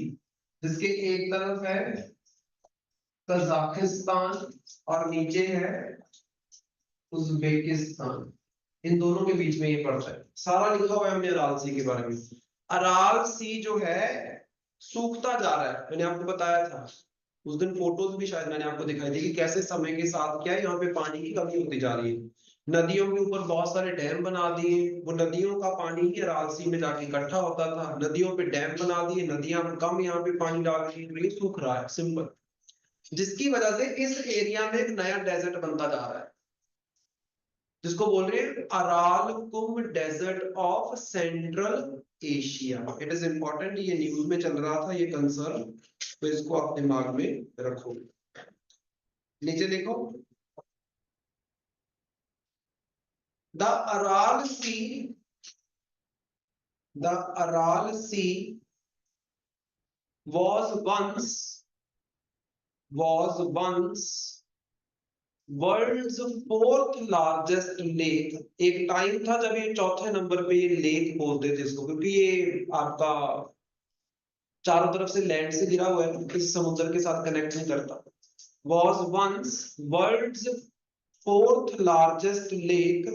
जिसके एक तरफ है कजाकिस्तान और नीचे है उज्बेकिस्तान, इन दोनों के बीच में ये पड़ता है। सारा लिखा हुआ है हमने अराल सी के बारे में। अराल सी जो है सूखता जा रहा है, मैंने आपको बताया था उस दिन, फोटोज भी शायद मैंने आपको दिखाई थी कि कैसे समय के साथ क्या है, यहाँ पे पानी की कमी होती जा रही है। नदियों के ऊपर बहुत सारे डैम बना दिए, वो नदियों का पानी ही अराल सी में जाके इकट्ठा होता था, नदियों पे डैम बना दिए, नदियां कम यहाँ पे पानी डाल रही है, सूख रहा है, सिंपल। जिसकी वजह से इस एरिया में एक नया डेजर्ट बनता जा रहा है, जिसको बोल रहे हैं Aralkum desert of Central Asia. It is important, ये न्यूज में चल रहा था ये कंसर्न, तो इसको आप दिमाग में रखो। नीचे देखो, the Aral Sea, the Aral Sea was once world's 4th largest lake. एक टाइम था जब ये चौथे नंबर पे ये लेक बोलते थे इसको, क्योंकि ये आपका चारों तरफ से लैंड से घिरा हुआ है, किसी समुद्र के साथ कनेक्ट नहीं करता। was once world's 4th largest lake,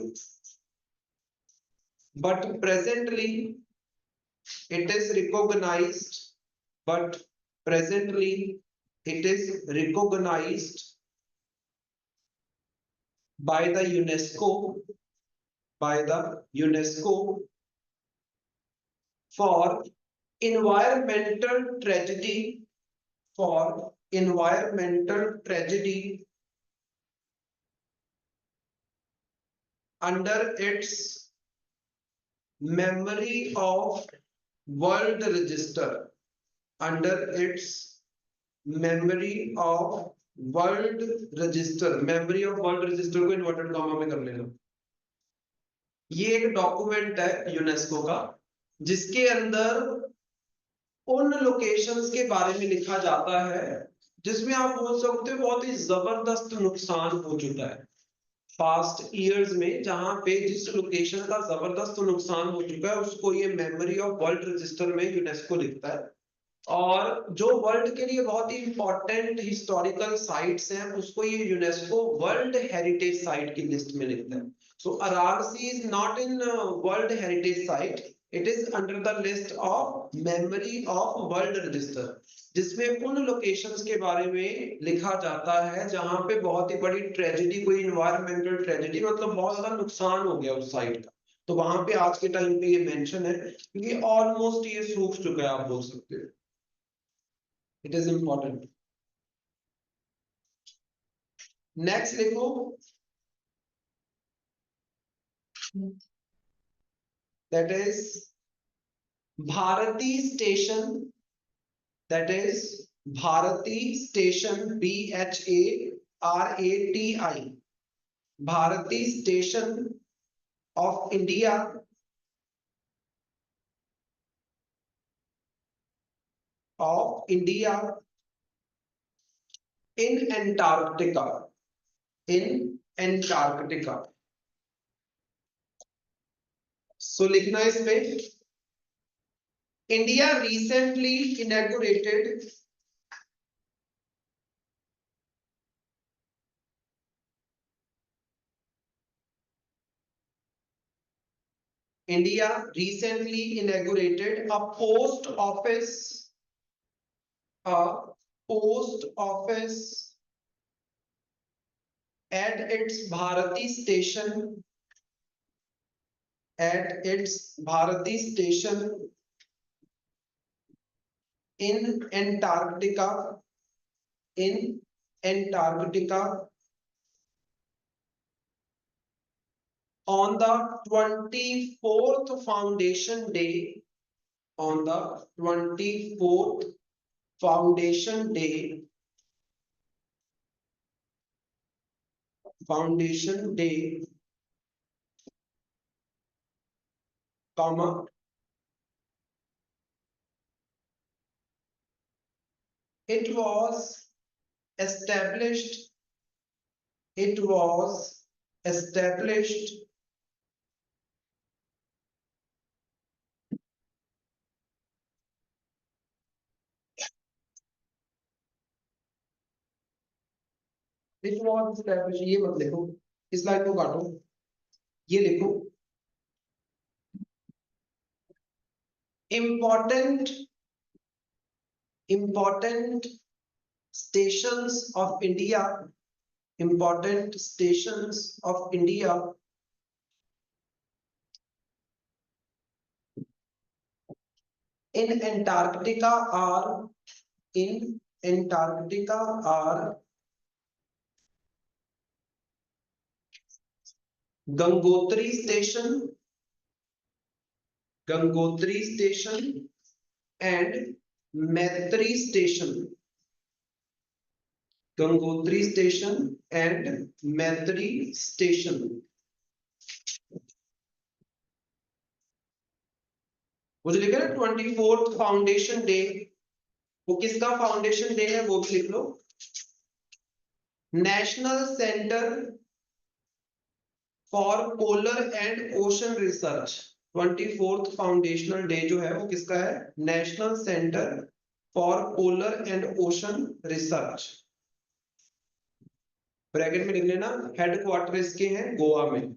but presently it is recognized, but presently it is recognized by the UNESCO, for environmental tragedy, for environmental tragedy under its memory of world register, under its memory of world register, memory of world register को inverted comma में कर लेना। ये एक document है UNESCO का जिसके अंदर उन लोकेशंस के बारे में लिखा जाता है जिसमें आप बोल सकते हो बहुत ही जबरदस्त नुकसान हो चुका है पास्ट ईयर्स में, जहां पे जिस लोकेशन का जबरदस्त नुकसान हो चुका है उसको ये मेमोरी ऑफ वर्ल्ड रजिस्टर में यूनेस्को लिखता है। और जो वर्ल्ड के लिए बहुत ही इंपॉर्टेंट हिस्टोरिकल साइट्स हैं उसको ये यूनेस्को वर्ल्ड हेरिटेज साइट की लिस्ट में लिखता है। So Aral Sea is not in world heritage site, it is under the list of memory of world register, जिसमें उन लोकेशंस के बारे में लिखा जाता है जहां पे बहुत ही बड़ी ट्रेजेडी, कोई इन्वायरमेंटल ट्रेजेडी, मतलब बहुत ज्यादा नुकसान हो गया उस साइट का, तो वहां पे आज के टाइम पे ये मेंशन है क्योंकि ऑलमोस्ट ये सूख चुका है, आप बोल सकते हो। It is important. नेक्स्ट लिखो, that is Bharati station, that is Bharati station, BHARATI, Bharati station of India in Antarctica, So लिखना इसमें, India recently inaugurated a post office at its Bharati station in Antarctica on the 24th foundation day, on the 24th foundation day, comma, it was established ये मत लिखो, इस line को काटो, ये लिखो, important stations of India in Antarctica are Gangotri Station and Maitri Station. Gangotri Station and Maitri Station. वो जो लिखा है 24th फाउंडेशन डे, वो किसका फाउंडेशन डे है वो भी लिख लो, national centre for polar and ocean research. 24th foundational day जो है वो किसका है, national centre for polar and ocean research. Bracket में लिख लेना, हेडक्वार्टर इसके हैं गोवा में,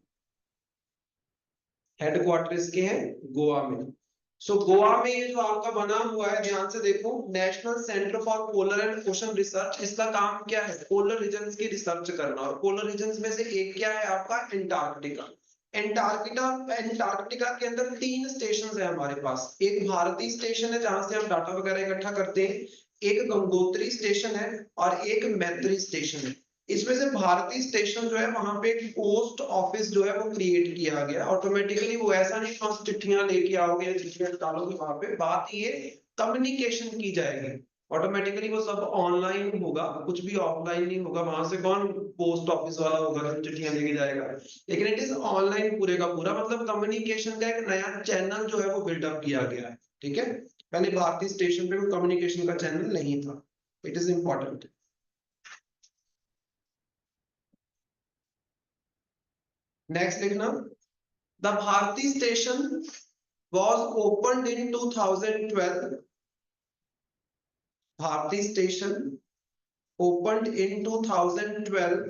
हेडक्वार्टर इसके हैं गोवा में। सो गोवा में ये जो आपका बना हुआ है, ध्यान से देखो, national centre for polar and ocean research, इसका काम क्या है, पोलर रीजन्स की रिसर्च करना, और पोलर रीजन्स में से एक क्या है आपका, एंटार्क्टिका। एंटार्क्टिका के अंदर 3 स्टेशन है हमारे पास, एक भारती स्टेशन है जहां से हम डाटा वगैरह इकट्ठा करते हैं, एक गंगोत्री स्टेशन है और एक मैत्री स्टेशन है। इसमें से भारतीय स्टेशन जो है वहां पे एक पोस्ट ऑफिस जो है वो क्रिएट किया गया ऑटोमेटिकली, वो ऐसा नहीं आप चिट्ठियां लेके आओगे या चिट्ठियां डालोगे वहां पे, बात ये कम्युनिकेशन की जाएगी, ऑटोमेटिकली वो सब ऑनलाइन होगा, कुछ भी ऑफलाइन नहीं होगा। वहां से कौन पोस्ट ऑफिस वाला होगा जो चिट्ठियां लेके जाएगा, लेकिन इट इज ऑनलाइन पूरे का पूरा। मतलब कम्युनिकेशन का एक नया चैनल जो है वो बिल्डअप किया गया है, ठीक है। पहले भारतीय स्टेशन पे कोई कम्युनिकेशन का चैनल नहीं था, इट इज इंपॉर्टेंट। नेक्स्ट लिखना, the Bharati station was opened in 2012. Bharti station opened in 2012,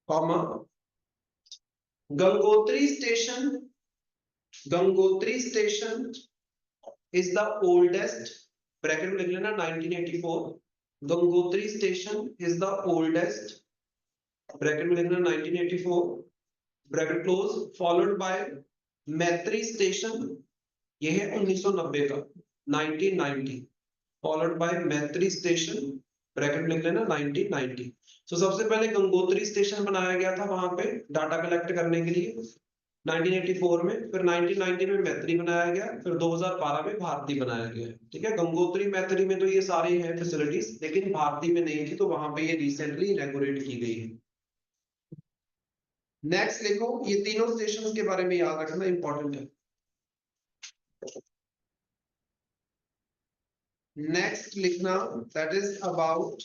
comma, Gangotri station is the oldest, bracket में लिख लेना 1984, Gangotri station is the oldest, bracket में लिखना 1984, bracket close, followed by Maitri station, ये है 1990 का 1990, followed by Maitri station, bracket लिख लेना 1990। तो सबसे पहले गंगोत्री स्टेशन बनाया गया था वहां पे डाटा कलेक्ट करने के लिए 1984 में, फिर 1990 में मैत्री बनाया गया, फिर 2012 में भारती बनाया गया, ठीक है। गंगोत्री मैत्री में तो ये सारे हैं फैसिलिटीज, लेकिन भारती में नहीं थी, तो वहां पे ये रिसेंटली इनॉग्रेट की गई है। नेक्स्ट लिखो, ये तीनों स्टेशन के बारे में याद रखना इंपॉर्टेंट है। नेक्स्ट लिखना, that is about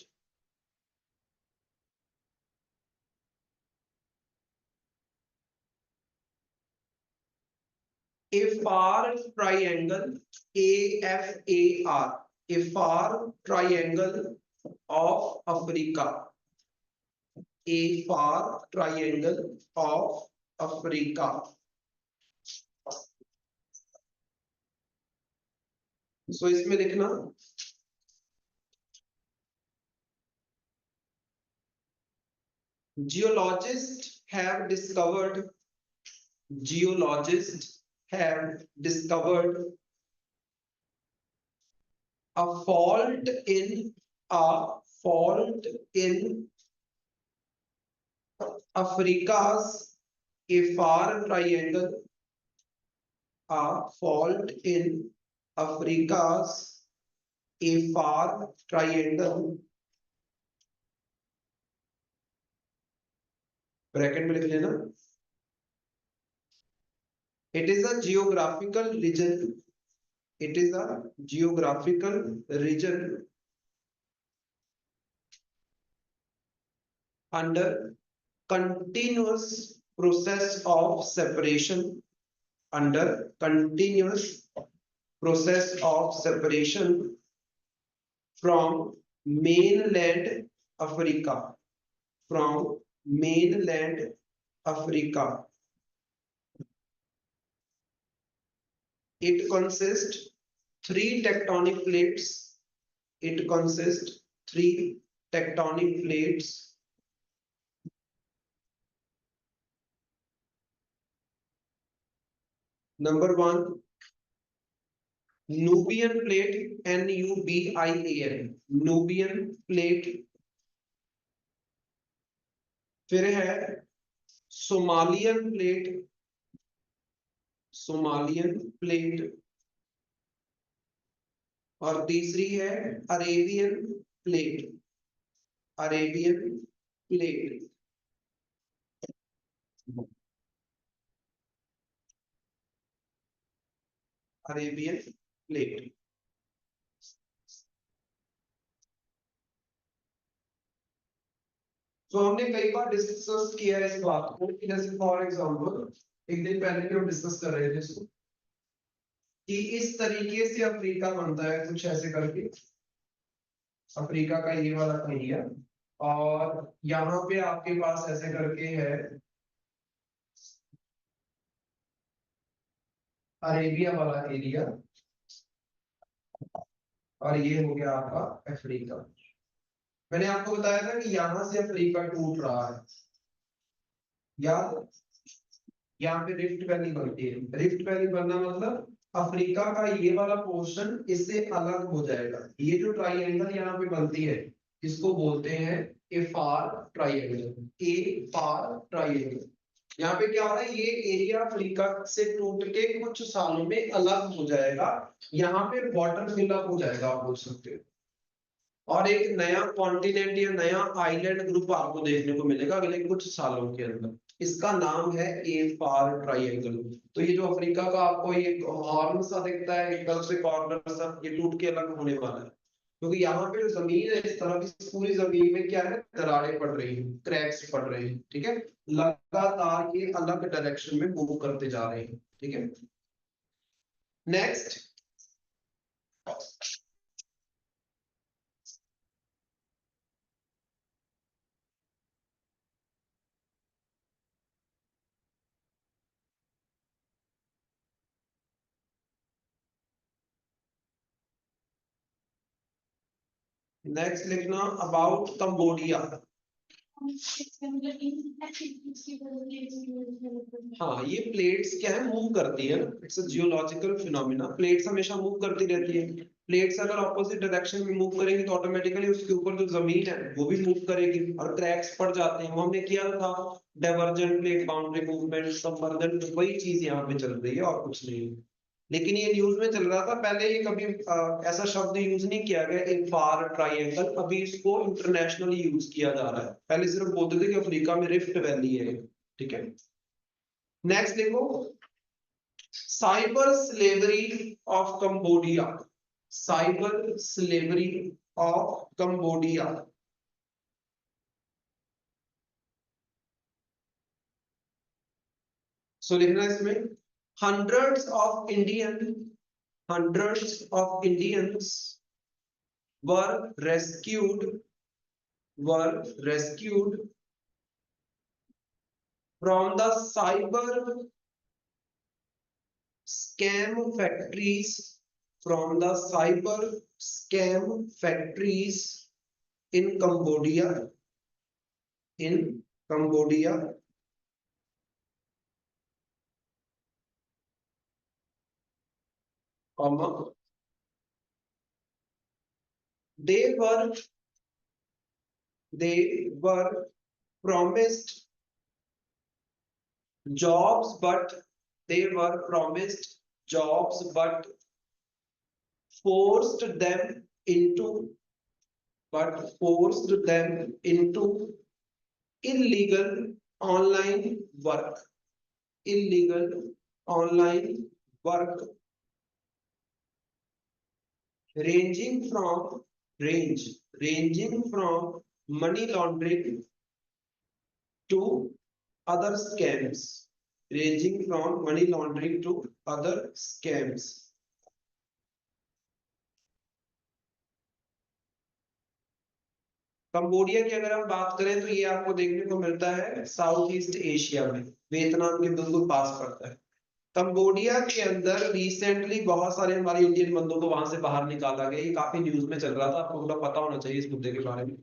a far triangle AFAR, a far triangle of Africa, a far triangle of Africa. So इसमें लिखना, geologists have discovered a fault in Africa's a far triangle, a fault in Africa's a far triangle, bracket में लिख लेना, it is a geographical region, it is a geographical region under continuous process of separation, under continuous process of separation from mainland Africa, from mainland Africa. It consists three tectonic plates. It consists three tectonic plates. Number one, Nubian plate, Nubian, Nubian plate. फिर है Somalian plate, Somalian plate, और तीसरी है Arabian plate, Arabian plate. Arabian plate. तो हमने कई बार discuss किया है इस बात को, जैसे फॉर एग्जांपल एक दिन पहले भी हम डिस्कस कर रहे थे इसको कि इस तरीके से अफ्रीका बनता है, कुछ ऐसे करके अफ्रीका का ये वाला एरिया, और यहाँ पे आपके पास ऐसे करके है अरेबिया वाला एरिया, और ये हो गया आपका अफ्रीका। मैंने आपको बताया था कि यहां से अफ्रीका टूट रहा है, याद, यहाँ पे रिफ्ट वैली बनती है। रिफ्ट वैली बनना मतलब अफ्रीका का ये वाला पोर्शन इससे अलग हो जाएगा। ये जो ट्राइंगल यहाँ पे बनती है इसको बोलते हैं ए फार ट्राइंगल, ए फार ट्राइंगल। यहाँ पे क्या हो रहा है, ये एरिया अफ्रीका से टूट के कुछ सालों में अलग हो जाएगा, यहाँ पे वाटर फिलअप हो जाएगा आप बोल सकते हो, और एक नया कॉन्टिनेंट या नया आइलैंड ग्रुप आपको देखने को मिलेगा अगले कुछ सालों के अंदर। इसका नाम है एफार ट्रायंगल। तो ये जो अफ्रीका का आपको ये हॉर्न सा दिखता है, एक तरफ से कॉर्नर सा, ये टूट के अलग होने वाला है, क्योंकि यहाँ पे जो जमीन है इस तरह की पूरी जमीन में क्या है, दरारें पड़ रही हैं, क्रैक्स पड़ रहे हैं, ठीक है, लगातार ये अलग डायरेक्शन में मूव करते जा रहे हैं, ठीक है। नेक्स्ट, नेक्स्ट लिखना अबाउट कंबोडिया। हाँ, ये प्लेट्स क्या है, मूव करती है ना, it's a geological phenomena. Plates हमेशा मूव करती रहती है। प्लेट्स अगर ऑपोजिट डायरेक्शन में मूव करेंगी तो ऑटोमेटिकली उसके ऊपर जो जमीन है वो भी मूव करेगी और क्रैक्स पड़ जाते हैं। वो हमने किया था divergent plate boundary movement, submergent, वही चीज यहाँ पे चल रही है और कुछ नहीं। लेकिन ये न्यूज में चल रहा था पहले, ये कभी ऐसा शब्द यूज नहीं किया गया एफार ट्रायंगल, अभी इसको इंटरनेशनली यूज किया जा रहा है। पहले सिर्फ बोलते थे कि अफ्रीका में रिफ्ट वैली है, ठीक है। नेक्स्ट देखो, cyber slavery of Cambodia. Cyber slavery of Cambodia. So लिखना इसमें, hundreds of Indians were rescued from the cyber scam factories, from the cyber scam factories in Cambodia, comma, they were promised jobs, but forced them into illegal online work. Ranging from money laundering to other scams. Cambodia की अगर हम बात करें तो ये आपको देखने को मिलता है साउथ ईस्ट एशिया में, वियतनाम के बिल्कुल पास पड़ता है। कंबोडिया के अंदर रिसेंटली बहुत सारे हमारे इंडियन बंदों को वहां से बाहर निकाला गया, ये काफी न्यूज में चल रहा था, आपको पूरा पता होना चाहिए इस मुद्दे के बारे में।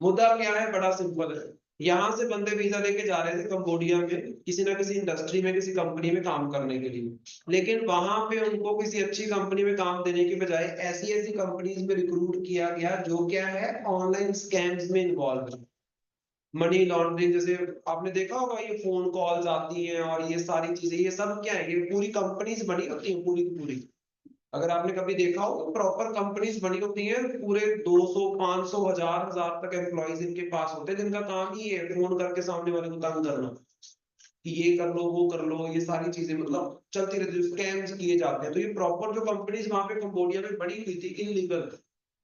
मुद्दा क्या है, बड़ा सिंपल है। यहाँ से बंदे वीजा लेके जा रहे थे कंबोडिया में किसी ना किसी इंडस्ट्री में, किसी कंपनी में काम करने के लिए, लेकिन वहां पे उनको किसी अच्छी कंपनी में काम देने के बजाय ऐसी ऐसी कंपनीज में रिक्रूट किया गया जो क्या है, ऑनलाइन स्कैम्स में इन्वॉल्व है। मनी लॉन्ड्रिंग, जैसे आपने देखा होगा ये फोन कॉल्स आती हैं और ये सारी चीजें, ये सब क्या है, ये पूरी कंपनीज बनी होती हैं पूरी की पूरी। अगर आपने कभी देखा हो तो प्रॉपर कंपनीज बनी होती हैं, पूरे 200 500 1000 तक एम्प्लॉइज इनके पास होते हैं, जिनका काम ही है फोन करके सामने वाले को तंग करना कि ये कर लो वो कर लो, ये सारी चीजें मतलब चलती रहती है, स्कैम्स किए जाते हैं। तो ये प्रॉपर जो कंपनीज वहां पे कंबोडिया में बनी हुई थी इनलीगल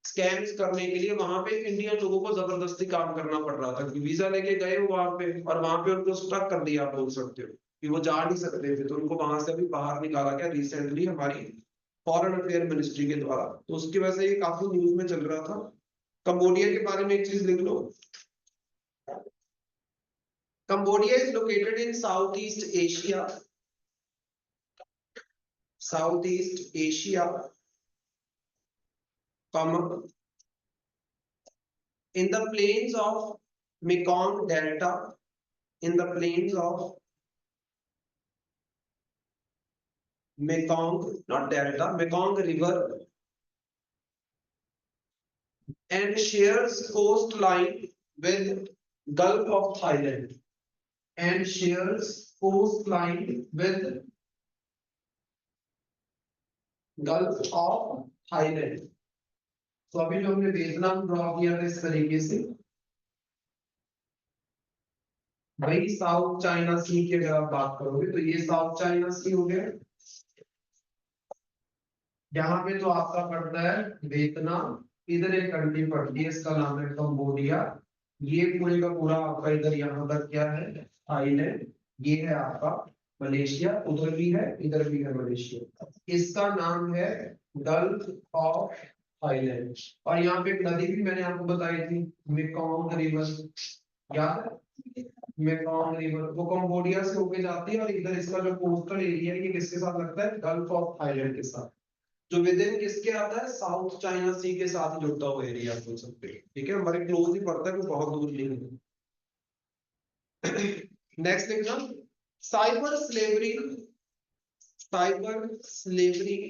स्कैम्स करने के लिए, वहां पे इंडियन लोगों को जबरदस्ती काम करना पड़ रहा था कि वीजा लेके गए वो वहां पे, और वहां पे उनको स्टक कर दिया, आप बोल सकते हो कि वो जा नहीं सकते थे, तो उनको वहां से भी बाहर निकाला गया रिसेंटली हमारी फॉरेन अफेयर मिनिस्ट्री के द्वारा। तो उसकी वजह से ये काफी न्यूज में चल रहा था। कंबोडिया के बारे में एक चीज लिख लो, Cambodia is located in South East Asia, in the plains of Mekong Delta, in the plains of Mekong, not Delta, Mekong River, and shares coastline with Gulf of Thailand, and shares coastline with Gulf of Thailand। तो अभी जो हमने Vietnam draw किया था इस तरीके से, भाई साउथ चाइना सी की अगर आप बात करोगे तो ये साउथ चाइना सी हो गया, यहाँ पे तो आपका पड़ता है वियतनाम, इधर एक कंट्री पड़ती है इसका नाम है कंबोडिया, ये पूरे का पूरा आपका इधर यहाँ तक क्या है थाईलैंड, ये है आपका मलेशिया, उधर भी है इधर भी है मलेशिया, इसका नाम है गल्फ ऑफ थाईलैंड। और यहाँ पे एक नदी भी मैंने आपको बताई थी मेकॉन्ग रिवर, याद है मेकॉन्ग रिवर, वो कंबोडिया से होके जाती है और इधर इसका जो कोस्टल एरिया है ये किसके साथ लगता है गल्फ ऑफ थाईलैंड के साथ, जो विद इन किसके आता है साउथ चाइना सी के साथ जुड़ता हुआ एरिया बोल सकते हैं, ठीक है हमारे क्लोज ही पड़ता है, कोई बहुत दूर नहीं है। नेक्स्ट देखना cyber slavery, cyber slavery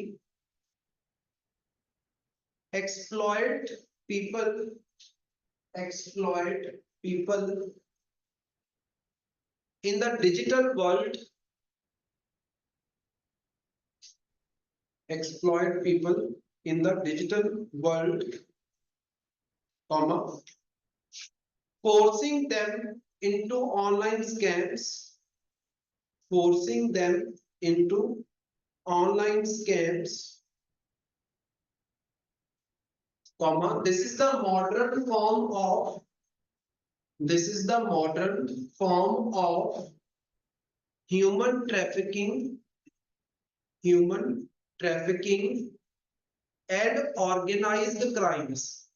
exploit people, exploit people in the digital world, exploit people in the digital world, comma, forcing them into online scams, forcing them into online scams, comma, this is the modern form of, this is the modern form of human trafficking, human trafficking and organized crimes,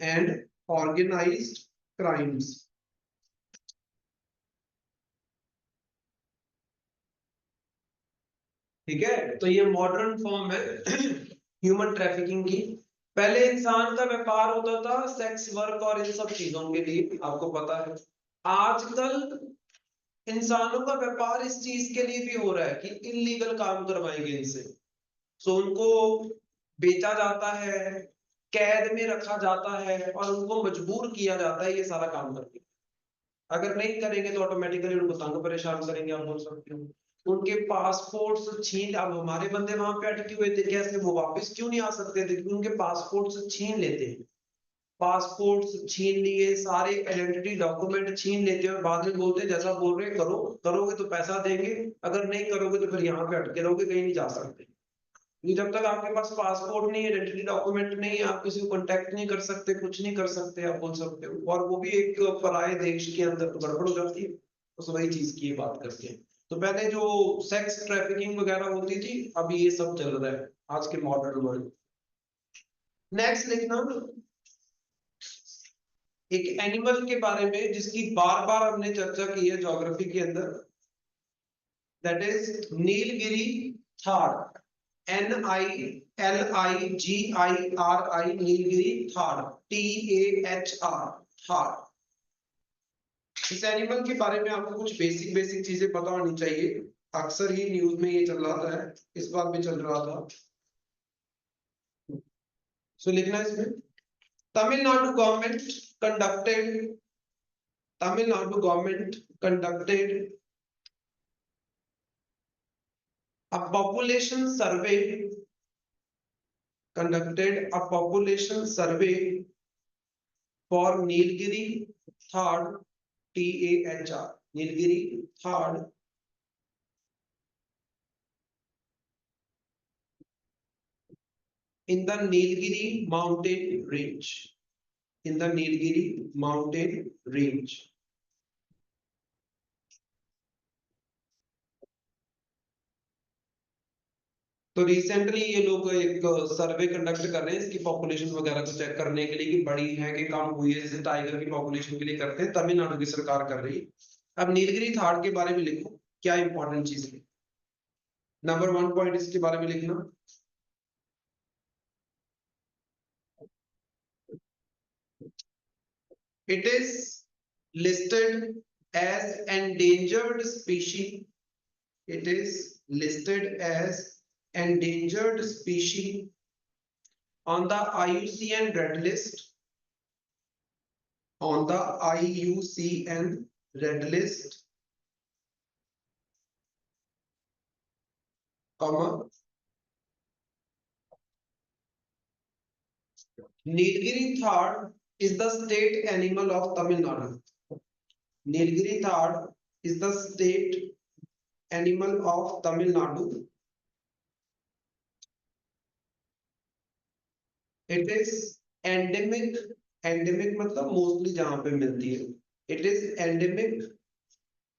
and organized crimes। ठीक है, तो ये modern form है human trafficking की। पहले इंसान का व्यापार होता था सेक्स वर्क और इन सब चीजों के लिए, आपको पता है। आजकल इंसानों का व्यापार इस चीज के लिए भी हो रहा है कि इलीगल काम करवाएंगे इनसे, सो उनको बेचा जाता है, कैद में रखा जाता है और उनको मजबूर किया जाता है ये सारा काम करके। अगर नहीं करेंगे तो ऑटोमेटिकली उनको तंग परेशान करेंगे, आप बोल सकते हो। उनके पासपोर्ट छीन, अब हमारे बंदे वहां पे अटके हुए थे, कैसे वो वापस क्यों नहीं आ सकते थे, क्योंकि उनके पासपोर्ट छीन लेते हैं, पासपोर्ट छीन लिए, सारे आइडेंटिटी डॉक्यूमेंट छीन लेते हैं और बाद में बोलते हैं जैसा बोल रहे करो, करोगे तो पैसा देंगे, अगर नहीं करोगे तो फिर यहाँ पे अटके रहोगे, कहीं नहीं जा सकते। जब तक आपके पास पासपोर्ट नहीं है, आइडेंटिटी डॉक्यूमेंट नहीं है, आप किसी को कांटेक्ट नहीं कर सकते, कुछ नहीं कर सकते, आप बोल सकते हो। और वो भी एक पराये देश के अंदर तो गड़बड़ हो जाती है, तो वही चीज की बात करते हैं। तो पहले जो सेक्स ट्रैफिकिंग वगैरह होती थी, अभी ये सब चल रहा है आज के मॉडर्न वर्ल्ड। नेक्स्ट लिखना एक एनिमल के बारे में जिसकी बार बार हमने चर्चा की है ज्योग्राफी के अंदर, that is Nilgiri थाड़, NILIGIRI, Nilgiri थाड़, TAHR, थाड़। इस एनिमल के बारे में आपको कुछ बेसिक चीजें पता होनी चाहिए, अक्सर ही न्यूज में ये चल रहा था, इस बार भी चल रहा था। सो लिखना इसमें Tamil Nadu government conducted a population survey for Nilgiri Thad, TAHR, Nilgiri Thad, in the Nilgiri mountain range, in the Nilgiri mountain range। तो रिसेंटली ये लोग एक सर्वे कंडक्ट कर रहे हैं इसकी पॉपुलेशन वगैरह को चेक करने के लिए कि बड़ी है कि कम हुई है, जैसे टाइगर की पॉपुलेशन के लिए करते हैं, तमिलनाडु की सरकार कर रही है। अब नीलगिरी थाड़ के बारे में लिखो क्या इंपॉर्टेंट चीज है। नंबर 1 पॉइंट इसके बारे में लिखना, it is listed as endangered species, it is listed as endangered species on the IUCN red list, on the IUCN red list comma Nilgiri thar is the state animal of Tamil Nadu. Nilgiri thar is the state animal of Tamil Nadu. It is endemic. Endemic मतलब mostly जहां पे मिलती है. It is endemic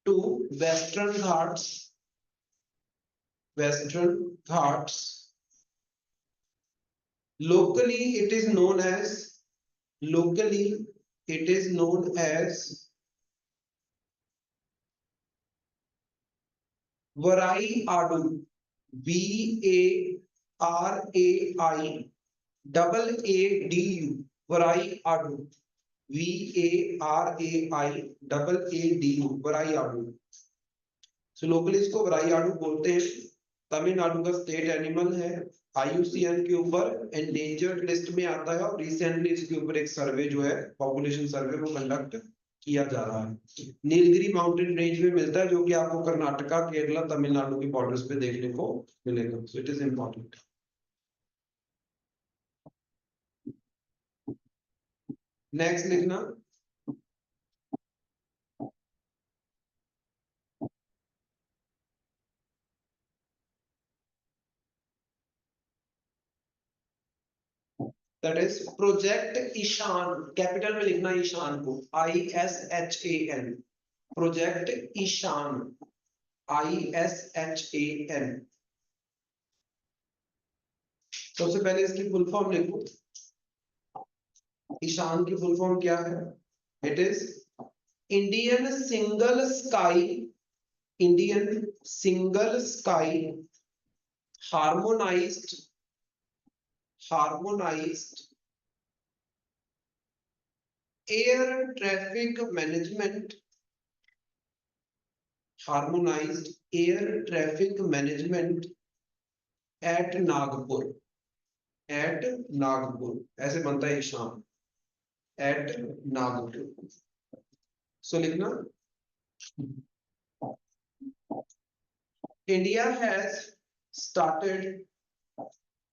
to Western Ghats. Western Ghats. Locally, it is known as. Locally, it is known as Varai Adu. VARAI double ADU. Varai Adu. VARAI double ADU. Varai Adu. So locally इसको वराई आड़ू बोलते हैं. तमिलनाडु का state animal है. IUCN के ऊपर endangered list में आता है और रिसेंटली इसके ऊपर एक सर्वे जो है पॉपुलेशन सर्वे वो कंडक्ट किया जा रहा है. नीलगिरी माउंटेन रेंज में मिलता है जो कि आपको कर्नाटका, केरला, तमिलनाडु की बॉर्डर्स पे देखने को मिलेगा. So it is important. Next लिखना that is Project Ishan. Capital में लिखना ईशान को. ISHAN. Project Ishan. ISHAN. सबसे पहले इसकी फुल फॉर्म लिखो. ईशान की फुल फॉर्म क्या है? It is Indian single sky. Indian single sky harmonised air traffic management. Harmonised air traffic management at Nagpur. At Nagpur ऐसे बनता है ईशान. एट नागपुर. सो लिखना India has started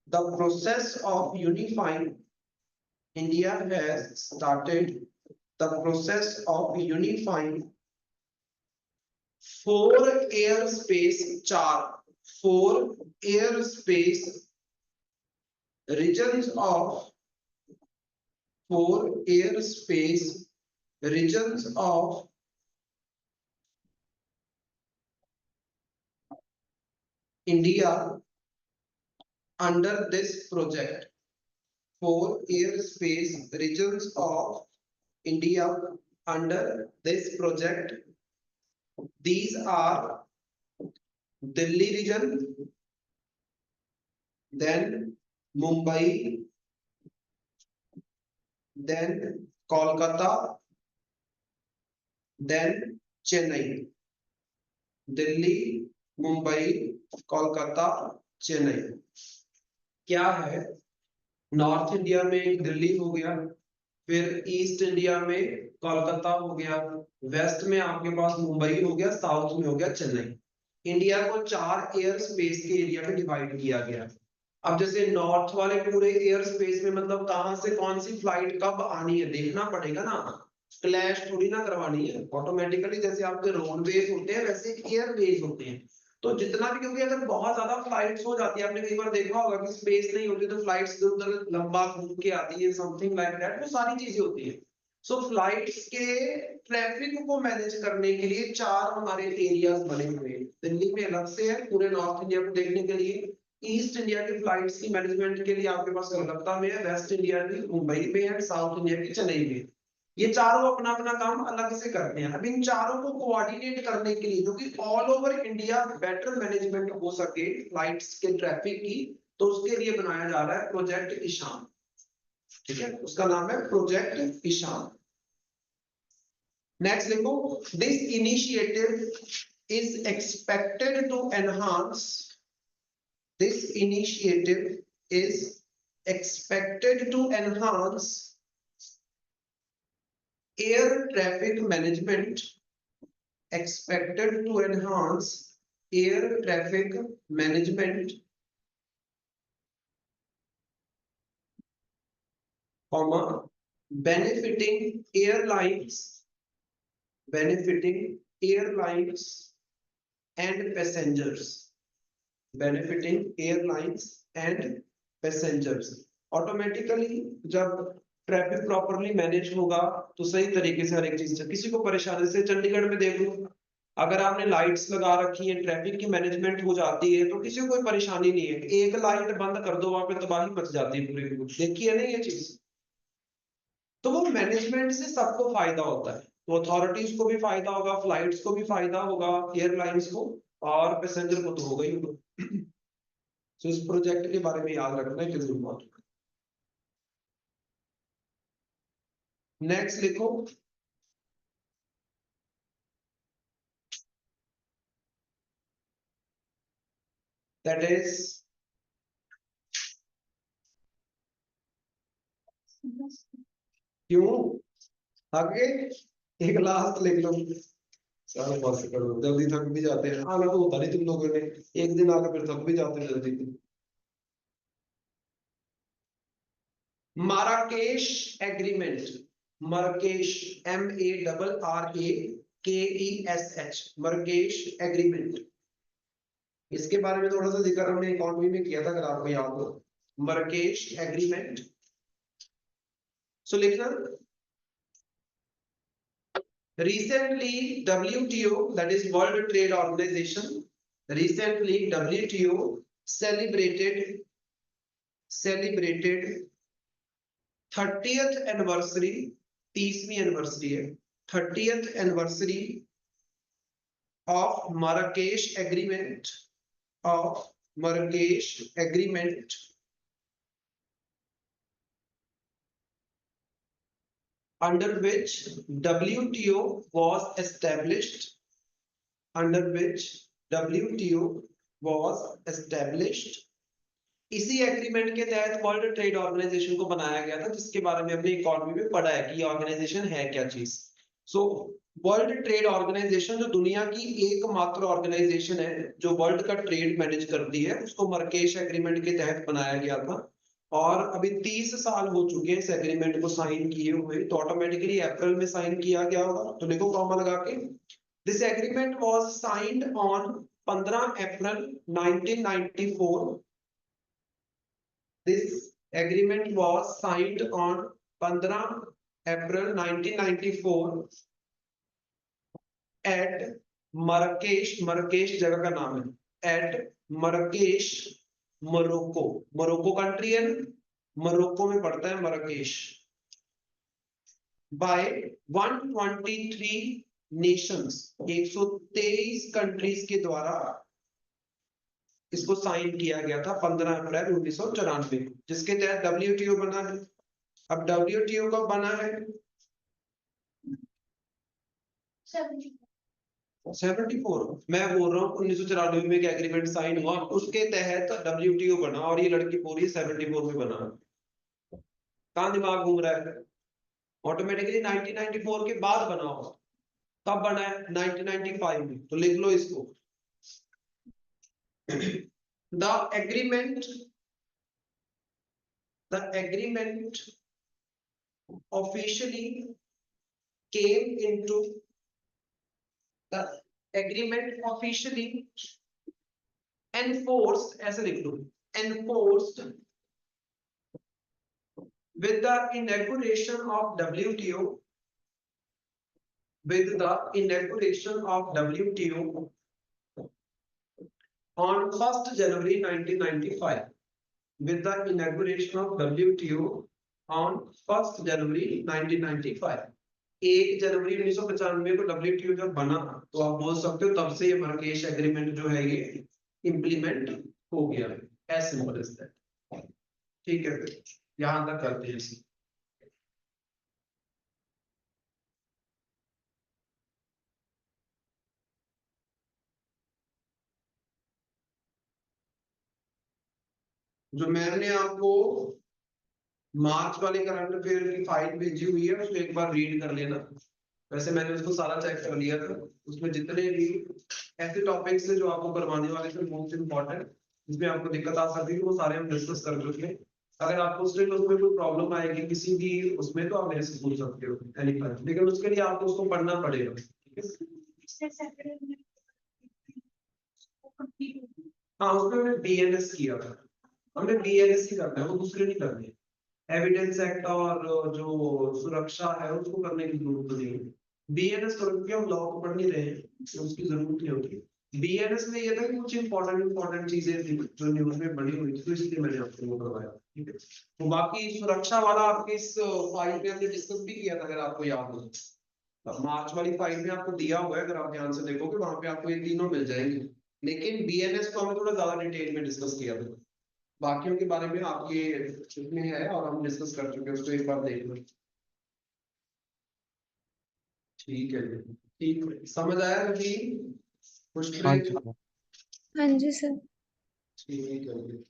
the process of unifying. India has started the process of unifying 4 airspace 4 airspace regions of 4 airspace regions of India under this project. 4 airspace regions of India under this project. These are Delhi region, then Mumbai, then Kolkata, then Chennai. Delhi, Mumbai, Kolkata, Chennai. क्या है? North India में दिल्ली हो गया, फिर east India में कोलकाता हो गया, waste में आपके पास मुंबई हो गया, साउथ में हो गया चेन्नई. इंडिया को 4 एयर स्पेस के एरिया में डिवाइड किया गया. अब जैसे नॉर्थ वाले पूरे एयर स्पेस में मतलब कहां से कौन सी फ्लाइट कब आनी है देखना पड़ेगा ना. क्लैश थोड़ी ना करवानी है. ऑटोमेटिकली जैसे आपके रोडवेज होते हैं वैसे एयरवेज होते हैं. तो जितना भी, क्योंकि अगर बहुत ज्यादा फ्लाइट्स हो जाती है, आपने कई बार देखा होगा कि स्पेस नहीं होती तो फ्लाइट्स इधर उधर लंबा घूम के आती है, समथिंग लाइक दैट. वो सारी चीजें होती है. सो फ्लाइट्स के ट्रैफिक को मैनेज करने के लिए 4 हमारे एरियाज बने हुए हैं. दिल्ली में अलग से है पूरे नॉर्थ इंडिया को देखने के लिए. ईस्ट इंडिया की फ्लाइट्स की मैनेजमेंट के लिए आपके पास कोलकाता में है, वेस्ट इंडिया की मुंबई में है, साउथ इंडिया की चेन्नई में. ये चारों अपना अपना काम अलग से करते हैं. अब इन चारों को कोऑर्डिनेट करने के लिए, क्योंकि all over India better management हो सके फ्लाइट्स के ट्रैफिक की, तो उसके लिए बनाया जा रहा है प्रोजेक्ट ईशान. ठीक है, उसका नाम है प्रोजेक्ट ईशान. नेक्स्ट लिखो. This initiative is expected to enhance. This initiative is expected to enhance air traffic management. Expected to enhance air traffic management comma benefiting airlines and passengers, benefiting airlines and passengers। Automatically जब traffic properly manage होगा तो सही तरीके से हर एक चीज, किसी को परेशानी से, चंडीगढ़ में देख लो, अगर आपने लाइट्स लगा रखी है, ट्रैफिक की मैनेजमेंट हो जाती है तो किसी को कोई परेशानी नहीं है। एक लाइट बंद कर दो, वहां पे तबाही मच जाती है पूरी। देखिए ना ये चीज, तो वो मैनेजमेंट से सबको फायदा होता है। तो अथॉरिटीज को भी फायदा होगा, फ्लाइट्स को भी फायदा होगा, एयरलाइंस को, और पैसेंजर को तो होगा ही होगा। तो इस प्रोजेक्ट के बारे में याद रखना है, कितना इम्पोर्टेंट। नेक्स्ट लिखो, दैट इज क्यों आगे एक लास्ट लिख लो। चलो बस करो, जल्दी थक भी जाते हैं, आना तो होता नहीं तुम लोगों ने, एक दिन आकर फिर थक भी जाते हैं जल्दी। Marrakesh agreement, Marrakesh MARRAKESH, Marrakesh agreement, इसके बारे में थोड़ा सा जिक्र हमने इकोनॉमी में किया था, अगर आपको याद हो। माराकेश एग्रीमेंट, सो लिखना, recently WTO, that is World Trade Organization, recently WTO celebrated 30th anniversary, 30वीं एनिवर्सरी है, 30th anniversary of Marrakesh Agreement, of Marrakesh Agreement, under which WTO was established, under which WTO was established। इसी agreement के तहत world trade organisation को बनाया गया था, जिसके बारे में हमने इकोनॉमी में पढ़ा है कि ये ऑर्गेनाइजेशन है क्या चीज। सो वर्ल्ड ट्रेड ऑर्गेनाइजेशन जो दुनिया की एकमात्र ऑर्गेनाइजेशन है जो वर्ल्ड का ट्रेड मैनेज करती है, उसको मार्राकेश एग्रीमेंट के तहत बनाया गया था। और अभी 30 साल हो चुके हैं इस एग्रीमेंट को साइन किए हुए, तो ऑटोमेटिकली अप्रैल में साइन किया गया होगा। तो देखो कॉमा लगा के, this agreement was signed on 15 April 1994। This agreement was signed on 15 April 1994 at Marrakesh, Marrakesh जगह का नाम है, at Marrakesh, Morocco, Morocco country है, मोरक्को में पड़ता है मराकेश। by 123 nations, 123 कंट्रीज के द्वारा इसको साइन किया गया था 15 अप्रैल 1994, जिसके तहत WTO बना है। अब WTO कब बना है? 74, मैं बोल रहा हूँ 1994 में एग्रीमेंट साइन हुआ, उसके तहत WTO बना, और ये लड़की पूरी 74 में बना। कहाँ दिमाग घूम रहा है? ऑटोमेटिकली 1994 के बाद बना होगा। कब बना है? 1995 में। तो लिख लो इसको, the agreement officially came into the agreement officially enforced, ऐसे लिख लो, enforced with the inauguration of WTO, with the inauguration of WTO on 1st January 1995, with the inauguration of WTO on 1st January 1995। 1 जनवरी 1995 को WTO जब बना, तो आप बोल सकते हो तब से ये मार्राकेश एग्रीमेंट जो है ये इंप्लीमेंट हो गया है। As simple as that. ठीक है, फिर यहां तक करते हैं इसे। जो मैंने आपको मार्च वाले करंट अफेयर की फाइल भेजी हुई है उसको एक बार रीड कर लेना। वैसे मैंने उसको सारा चेक कर लिया था, उसमें जितने भी ऐसे टॉपिक्स थे जो आपको करवाने वाले थे मोस्ट इम्पोर्टेंट, जिसमें आपको दिक्कत आ सकती थी, वो सारे हम डिस्कस कर चुके हैं। अगर आपको उसमें कोई प्रॉब्लम आएगी किसी भी उसमें, तो आप मेरे से पूछ सकते हो एनी टाइम, लेकिन उसके लिए आपको उसको पढ़ना पड़ेगा, ठीक है। पिछले सैटरडे में वो कंप्लीट हो गई। हाँ, उसमें हमने बीएनएस किया था, हमने बीएनएस ही करना है, वो दूसरे नहीं करने। एविडेंस एक्ट और जो सुरक्षा है उसको करने की जरूरत नहीं है। बीएनएस क्योंकि हम लॉ को पढ़ नहीं रहे हैं, तो उसकी जरूरत नहीं होती। बीएनएस में ये था कि कुछ इंपॉर्टेंट चीजें थी जो न्यूज में बनी हुई थी, तो इसलिए मैंने आपको वो करवाया, ठीक है। तो बाकी सुरक्षा वाला आपके इस फाइल पे हमने डिस्कस भी किया था, अगर आपको याद हो। मार्च वाली फाइल में आपको दिया हुआ है, अगर आप ध्यान से देखोगे वहां पे आपको ये तीनों मिल जाएंगे, लेकिन बीएनएस को हमने थोड़ा ज्यादा डिटेल में डिस्कस किया था। बाकियों के बारे में आप ये इसमें है और हम डिस्कस कर चुके हैं, उसको एक बार देख लो। ठीक है जी, ठीक है, समझ आया मुझे कुछ हाँ ट्रिक? जी। हाँ जी सर। ठीक है जी।